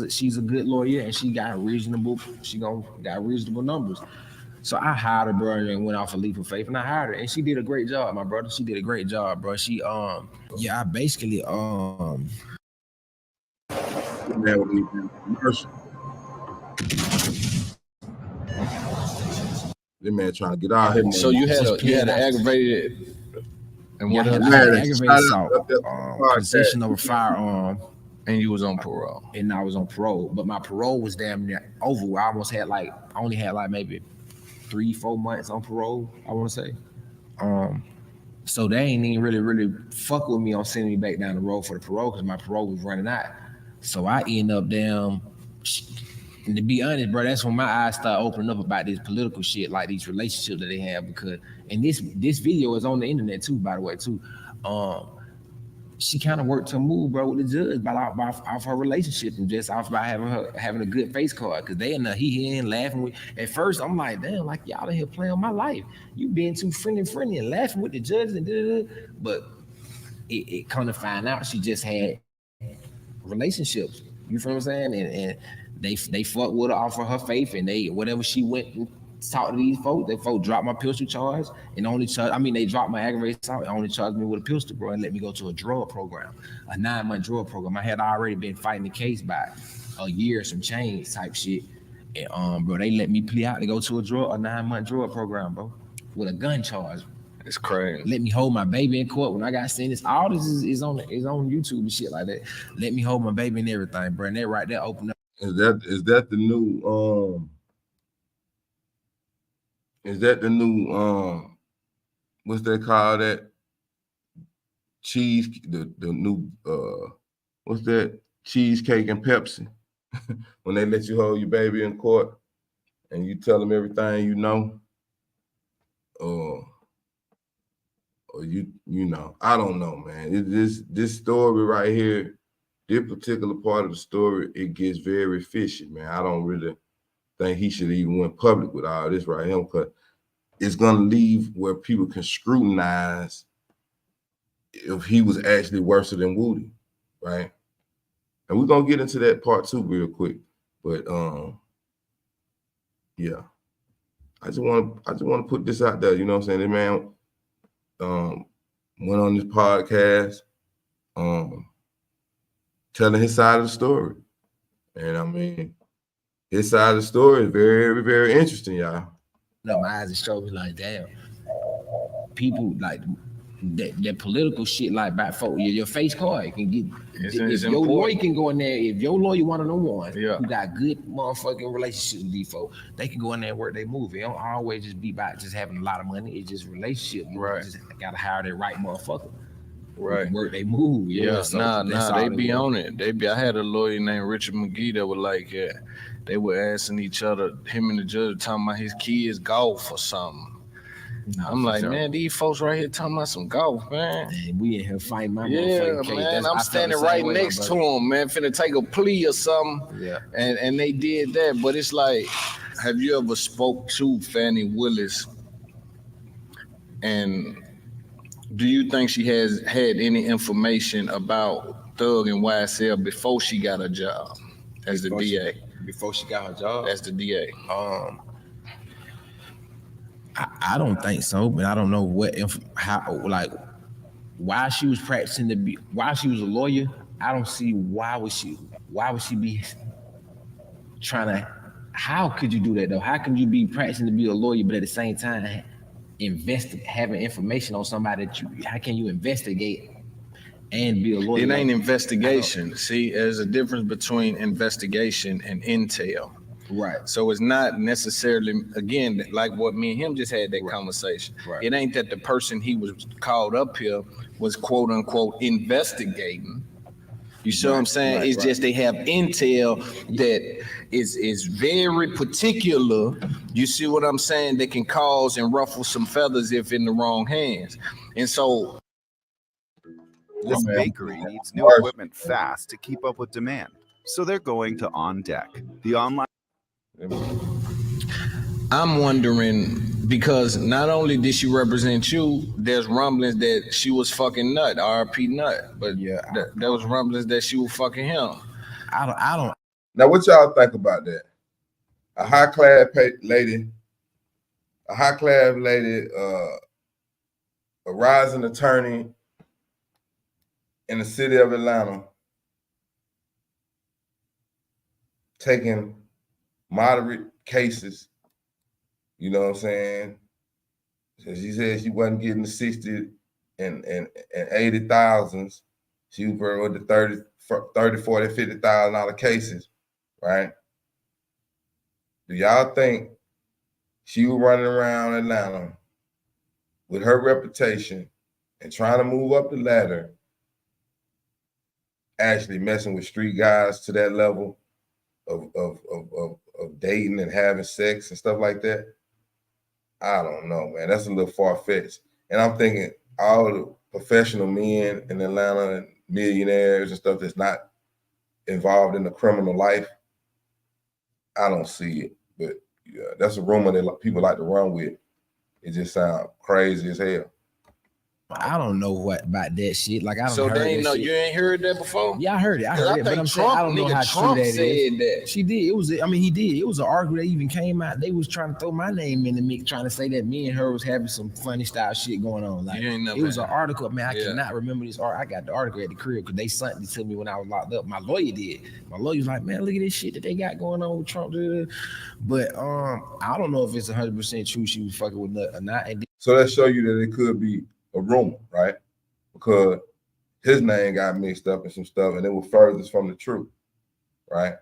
she's a good lawyer, and she got reasonable numbers." So I hired her, bro, and went off a leap of faith, and I hired her, and she did a great job, my brother. She did a great job, bro. She I basically This man trying to get out here. So you had an aggravated and what aggravated assault, possession of a firearm, and you was on parole. And I was on parole, but my parole was damn near over. I only had maybe 3-4 months on parole, I want to say. So they ain't even really fuck with me on sending me back down the road for the parole because my parole was running out. So I end up down. And to be honest, bro, that's when my eyes start opening up about this political shit, like these relationships that they have. Because, and this video is on the internet too, by the way, too. She kind of worked to move, bro, with the judge off her relationship and just off by having a good face card. Because they in the he and laughing with. At first, I'm like, damn, like y'all in here playing on my life. You being too friendly and laughing with the judge and da-da-da. But it come to find out she just had relationships. You feel what I'm saying? And they fucked with her off of her faith, and whatever she went and talked to these folks, they folks dropped my pistol charge and they dropped my aggravated assault and only charged me with a pistol, bro, and let me go to a drug program, a 9-month drug program. I had already been fighting the case by a year, some change type shit. And bro, they let me plea out to go to a 9-month drug program, bro, with a gun charge. It's crazy. Let me hold my baby in court when I got sentenced. All this is on YouTube and shit like that. Let me hold my baby and everything, bro. And that right there open up. Is that the new what's that called, that cheese, the new what's that, cheesecake and Pepsi? When they let you hold your baby in court and you tell them everything you know, or you know, I don't know, man. This story right here, this particular part of the story, it gets very fishy, man. I don't really think he should even went public with all this right here, because it's gonna leave where people can scrutinize if he was actually worse than Woody, right? And we're gonna get into that part too real quick. But yeah. I just want to put this out there, you know what I'm saying? This man went on this podcast telling his side of the story. And I mean, his side of the story is very, very interesting, y'all. My eyes and showed me like, damn, people like that political shit, like back for your face card can get. It's if your important. lawyer can go in there, if your lawyer one of them ones Yeah. who got good motherfucking relationships with these folks, they can go in there and work their movie. It don't always just be about just having a lot of money. It's just relationship. You just gotta hire that right motherfucker. Right. Work they move. Yeah, So nah, they be work. on it. I had a lawyer named Richard McGee that was like, yeah, they were asking each other, him and the judge talking about his kids golf or something. I'm like, man, these folks right here talking about some golf, man. We in here fighting my yeah, motherfucking case. man, I I'm felt standing the right same way, next my to him, man, finna take a plea or something. Yeah. And they did that, but it's like, have you ever spoke to Fannie Willis, and do you think she has had any information about Thug and YSL before she got her job as the DA? Before she got her job? As the DA. I don't think so, but I don't know why she was practicing why she was a lawyer. I don't see why would she be trying to, how could you do that though? How can you be practicing to be a lawyer, but at the same time having information on somebody how can you investigate and be a lawyer? It ain't investigation. See, there's a difference between investigation and intel. Right. So it's not necessarily, again, like what me and him just had that conversation. Right. It ain't that the person he was called up here was quote unquote investigating. You see what I'm saying? It's just they have intel that is very particular. You see what I'm saying? That can cause and ruffle some feathers if in the wrong hands. And so this bakery needs new equipment fast to keep up with demand. So they're going to On Deck, the online. I'm wondering, because not only did she represent you, there's rumblings that she was fucking Nut, RP Nut, but yeah, there was rumblings that she was fucking him. I don't. Now, what y'all think about that? A high class lady, a rising attorney in the city of Atlanta, taking moderate cases, you know what I'm saying? So she said she wasn't getting the 60 and 80,000s. She was with the 30, 40, $50,000 cases, right? Do y'all think she was running around Atlanta with her reputation and trying to move up the ladder, actually messing with street guys to that level of dating and having sex and stuff like that? I don't know, man. That's a little far-fetched. And I'm thinking all the professional men in Atlanta and millionaires and stuff that's not involved in the criminal life, I don't see it. But yeah, that's a rumor that people like to run with. It just sounds crazy as hell. I don't know what about that shit. Like I don't. So heard they ain't that know shit. You ain't heard that before? Yeah, I heard it. I heard it. But I'm saying I don't know how true that is. She did. It was. I mean, he did. It was an article that even came out. They was trying to throw my name in the mix, trying to say that me and her was having some funny style shit going on. Like it was an article. Man, I cannot remember this. I got the article at the crib because they sent it to me when I was locked up. My lawyer did. My lawyer was like, man, look at this shit that they got going on with Trump. But I don't know if it's 100% true she was fucking with Nut or not. And So that show you that it could be a rumor, right? Because his name got mixed up in some stuff, and it was furthest from the truth, right?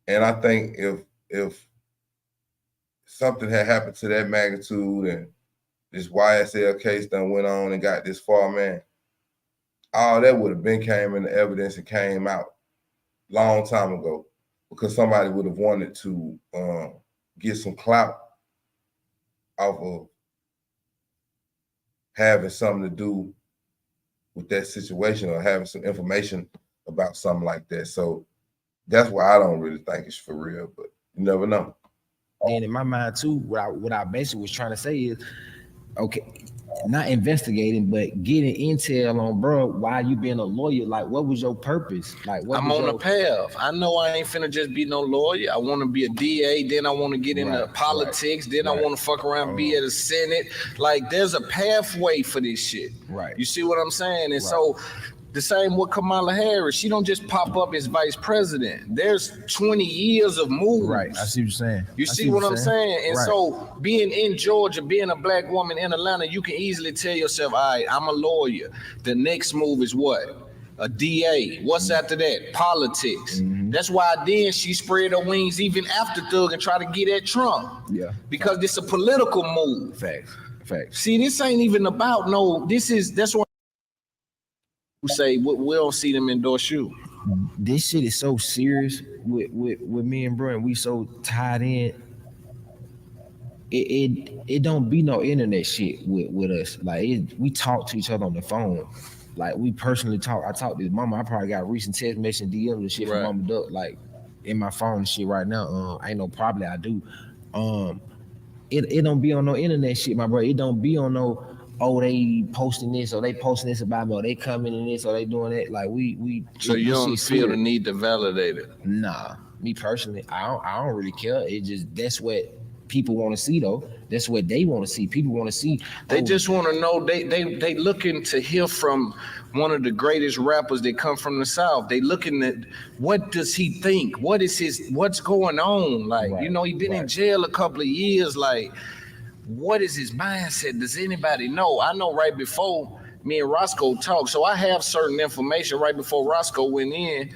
And I think if something had happened to that magnitude and this YSL case done went on and got this far, man, all that would have been came in the evidence and came out long time ago, because somebody would have wanted to get some clout off of having something to do with that situation or having some information about something like that. So that's why I don't really think it's for real, but you never know. And in my mind too, what I basically was trying to say is, okay, not investigating, but getting intel on, bro, why you being a lawyer? Like, what was your purpose? Like, what I'm was on your a path. I know I ain't finna just be no lawyer. I want to be a DA. Then I want to get into politics. Then I want to fuck around, be at the Senate. Like, there's a pathway for this shit. Right. You see what I'm saying? And so, the same with Kamala Harris. She don't just pop up as vice president. There's 20 years of moves. Right. I see what you're saying. You see what I'm saying? And so being in Georgia, being a black woman in Atlanta, you can easily tell yourself, all right, I'm a lawyer. The next move is what? A DA. What's after that? Politics. That's why then she spread her wings even after Thug and try to get at Trump. Yeah. Because it's a political move. Facts. See, this ain't even about that's why say we don't see them endorse you. This shit is so serious with me and bro, and we so tied in. It don't be no internet shit with us. Like we talk to each other on the phone. Like we personally talk. I talk to his mama. I probably got recent text message DM and shit from Mama Duck, like in my phone and shit right now. Ain't no probably I do. It don't be on no internet shit, my bro. It don't be on no, oh, they posting this or they posting this about me or they coming in this or they doing that. Like we So you don't feel the need to validate it? Nah, me personally, I don't really care. It just that's what people want to see though. That's what they want to see. People want to see. They just want to know. They looking to hear from one of the greatest rappers that come from the South. They looking at what does he think? What's going on? Like you know, he been in jail a couple of years. Like, what is his mindset? Does anybody know? I know right before me and Roscoe talked, so I have certain information right before Roscoe went in.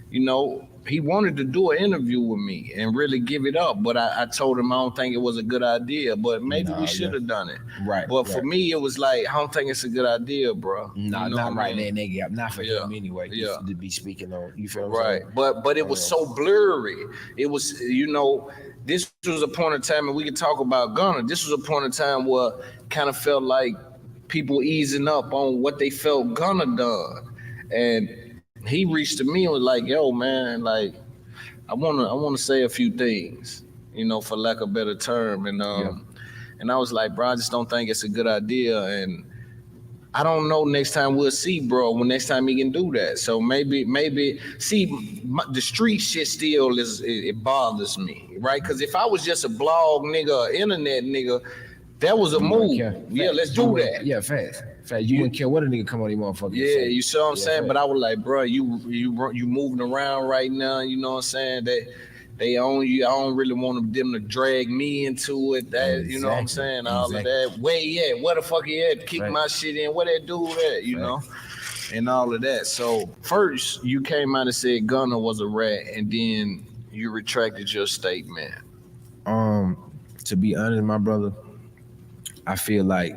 You know, he wanted to do an interview with me and really give it up, but I told him I don't think it was a good idea, but maybe we should have done it. Right. But for me, it was like, I don't think it's a good idea, bro. Nah, you know not right there, I mean? nigga. Not for him anyway. Yeah. To be speaking on, you feel what I'm Right. saying? But it was so blurry. It was, you know, this was a point in time, and we could talk about Gunna. This was a point in time where kind of felt like people easing up on what they felt Gunna done. And he reached to me and was like, yo, man, like, I wanna say a few things, you know, for lack of a better term. And and I was like, bro, I just don't think it's a good idea. And I don't know, next time we'll see, bro, when next time he can do that. So maybe, see, the street shit still it bothers me, right? Because if I was just a blog nigga, internet nigga, that was a move. Yeah, let's do that. Yeah, fast. You wouldn't care what a nigga come on these motherfuckers. Yeah, you see what I'm saying? But I was like, bro, you moving around right now, you know what I'm saying? They own you. I don't really want them to drag me into it. That you know what I'm saying? All of that. Where he at? Where the fuck he at? Kick my shit in. Where that dude at? You know? And all of that. So first you came out and said Gunna was a rat, and then you retracted your statement. To be honest, my brother, I feel like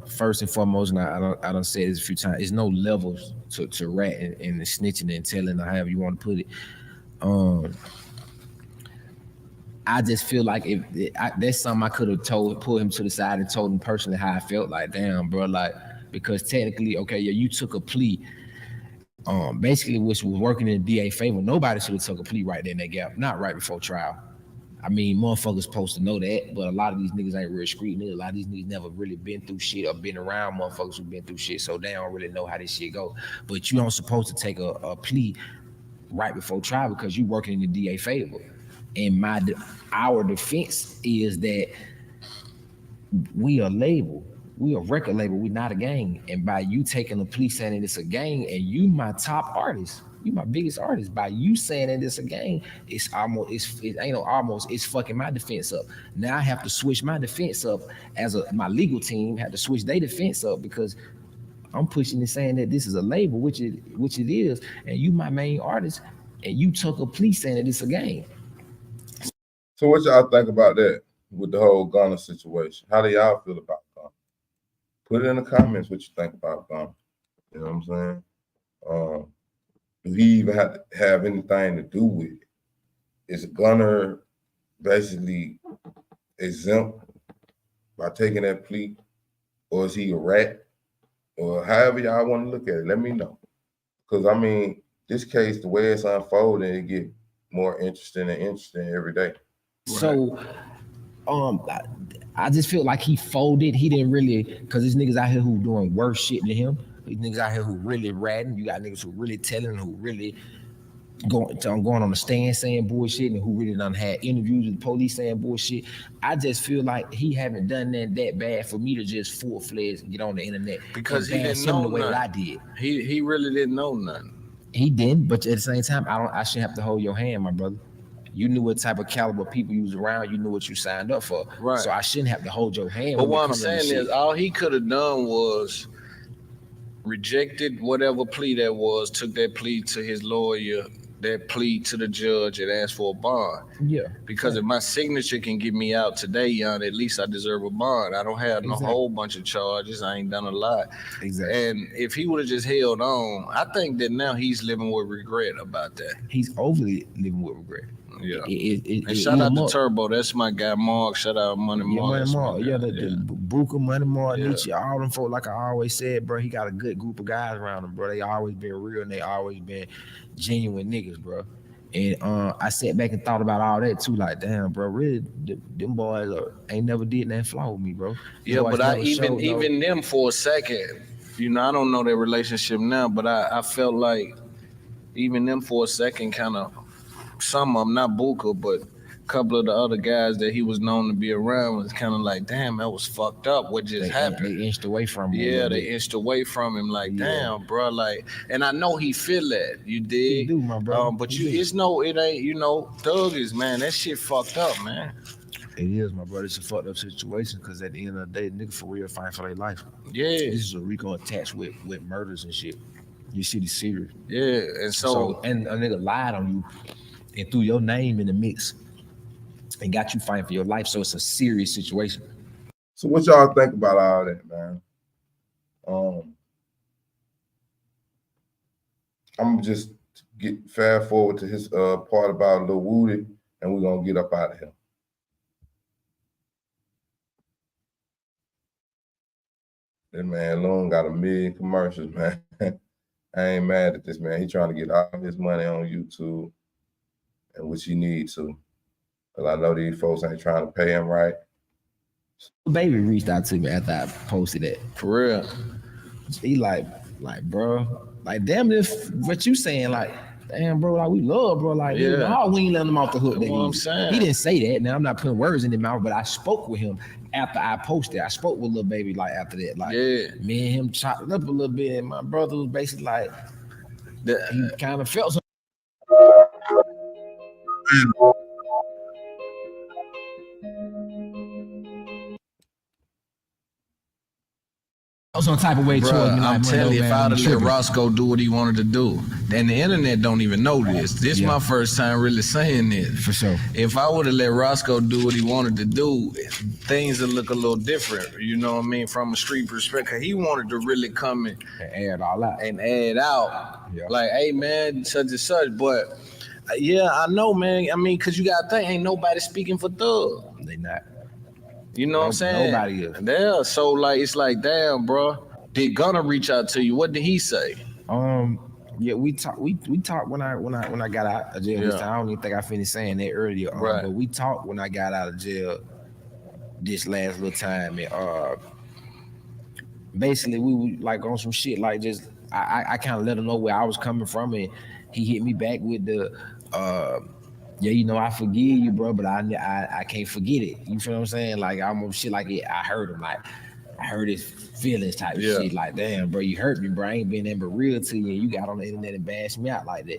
first and foremost, and I don't say this a few times, there's no levels to rat and the snitching and telling or however you want to put it. I just feel like that's something I could have pulled him to the side and told him personally how I felt. Like, damn, bro, like, because technically, okay, yeah, you took a plea, basically which was working in the DA favor. Nobody should have took a plea right there in that gap, not right before trial. I mean, motherfuckers supposed to know that, but a lot of these niggas ain't real street niggas. A lot of these niggas never really been through shit or been around motherfuckers who been through shit, so they don't really know how this shit go. But you don't supposed to take a plea right before trial because you working in the DA favor. And our defense is that we are label. We a record label. We not a gang. And by you taking a plea saying it's a gang and you my top artist, You my biggest artist. By you saying that it's a game, it's fucking my defense up. Now I have to switch my defense up my legal team had to switch their defense up because I'm pushing and saying that this is a label, which it is, and you my main artist, and you took a plea saying that it's a game. So what y'all think about that with the whole Gunna situation? How do y'all feel about Gunna? Put it in the comments what you think about Gunna. You know what I'm saying? Do he even have anything to do with it? Is Gunna basically exempt by taking that plea? Or is he a rat? Or however y'all want to look at it, let me know. Because, I mean, this case, the way it's unfolding, it get more interesting every day. So, I just feel like he folded. He didn't really, because there's niggas out here who doing worse shit than him. These niggas out here who really ratting. You got niggas who really telling, who really going on the stand saying bullshit, and who really done had interviews with the police saying bullshit. I just feel like he haven't done that bad for me to just full-fledged get on the internet. Because he didn't know the way nothing. that I did. He really didn't know nothing. He didn't, but at the same time, I shouldn't have to hold your hand, my brother. You knew what type of caliber people you was around. You knew what you signed up for. Right. So I shouldn't have to hold your hand. But what I'm saying is, all he could have done was rejected whatever plea that was, took that plea to his lawyer, that plea to the judge, and asked for a bond. Yeah. Because if my signature can get me out today, young, at least I deserve a bond. I don't have no whole bunch of charges. I ain't done a lot. Exactly. And if he would have just held on, I think that now he's living with regret about that. He's overly living with regret. Yeah. And shout out to Turbo. That's my guy, Mark. Shout out Money Mark. The Buka, Money Mark, Nietzsche, all them folk, like I always said, bro, he got a good group of guys around him, bro. They always been real and they always been genuine niggas, bro. And I sat back and thought about all that too, like, damn, bro, really, them boys ain't never did nothing flaw with me, bro. Yeah, but even them for a second, you know, I don't know their relationship now, but I felt like even them for a second kind of, some of them, not Buka, but a couple of the other guys that he was known to be around was kind of like, damn, that was fucked up. What just happened? They inched away from him. Yeah, they inched away from him. Like, damn, bro. Like, and I know he feel that. You dig? He do, my brother. But it ain't, you know, thuggies, man. That shit fucked up, man. It is, my brother. It's a fucked up situation because at the end of the day, nigga for real fighting for their life. Yeah. This is a RICO attached with murders and shit. You see the serious. Yeah, and so and a nigga lied on you and threw your name in the mix and got you fighting for your life. So it's a serious situation. So what y'all think about all that, man? I'm just get fast forward to his part about Lil Woody, and we're gonna get up out of here. That man Loon got 1 million commercials, man. I ain't mad at this man. He trying to get all his money on YouTube, and which he needs to. But I know these folks ain't trying to pay him right. Baby reached out to me after I posted that. For real. He like, bro, like, damn, if what you saying, like, damn, bro, like, we love, bro, like, we ain't letting him off the hook. That's what I'm saying. He didn't say that. Now, I'm not putting words in his mouth, but I spoke with him after I posted. I spoke with Lil Baby, like, after that. Like, me and him chopped it up a little bit, and my brother was basically like, he kind of felt something. Some type of way towards me. Like, I'm telling you, if I'd have let Roscoe do what he wanted to do, then the internet don't even know this. This is my first time really saying this. For sure. If I would have let Roscoe do what he wanted to do, things would look a little different. You know what I mean? From a street perspective, he wanted to really come in and add all out and add out. Yeah. Like, hey man, such and such. But yeah, I know, man. I mean, cause you gotta think, ain't nobody speaking for Thug. They not. You know what I'm saying? Nobody is. Yeah, so like it's like, damn, bro. Did Gunna reach out to you? What did he say? Yeah, we talked when I got out of jail this time. I don't even think I finished saying that earlier. But we talked when I got out of jail this last little time, and basically we were like on some shit, like just I kind of let him know where I was coming from, and he hit me back with the yeah, you know, I forgive you, bro, but I can't forget it. You feel what I'm saying? Like, I'm shit like it. I heard him like, I hurt his feelings type of shit. Like, damn, bro, you hurt me, bro. I ain't been ever real to you. And you got on the internet and bashed me out like that.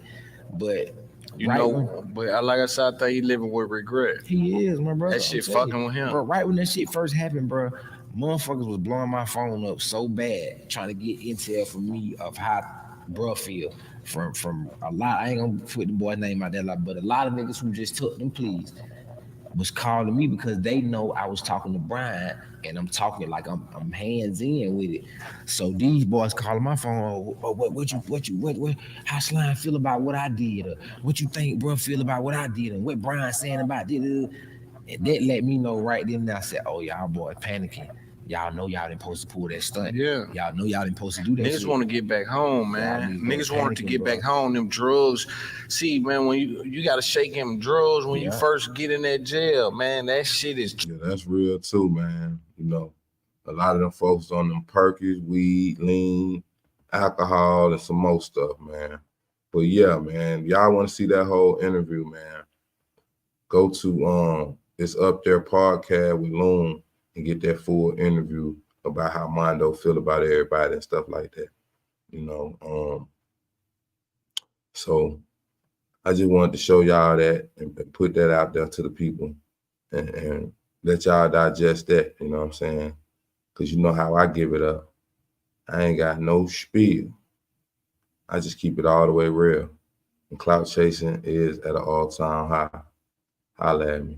But you know, but like I said, I think he living with regret. He is, my brother. That shit fucking with him. Bro, right when that shit first happened, bro, motherfuckers was blowing my phone up so bad, trying to get intel from me of how bro feel. From a lot, I ain't gonna put the boy's name out there, but a lot of niggas who just took them pleas was calling me because they know I was talking to Brian and I'm talking like I'm hands in with it. So these boys calling my phone, what how Slime feel about what I did, or what you think bro feel about what I did, and what Brian saying about it. And that let me know right then and I said, oh, y'all boys panicking. Y'all know y'all didn't supposed to pull that stunt. Yeah. Y'all know y'all didn't supposed to do that. Niggas want to get back home, man. Niggas wanted to get back home. Them drugs. See, man, when you got to shake them drugs when you first get in that jail, man. That shit is. Yeah, that's real too, man. You know, a lot of them folks on them perkies, weed, lean, alcohol, and some more stuff, man. But yeah, man, y'all want to see that whole interview, man? Go to it's Up There podcast with Loon and get that full interview about how Mondo feel about everybody and stuff like that. You know, so I just wanted to show y'all that and put that out there to the people and let y'all digest that, you know what I'm saying? Because you know how I give it up. I ain't got no spiel. I just keep it all the way real. And clout chasing is at an all-time high. Holla at me.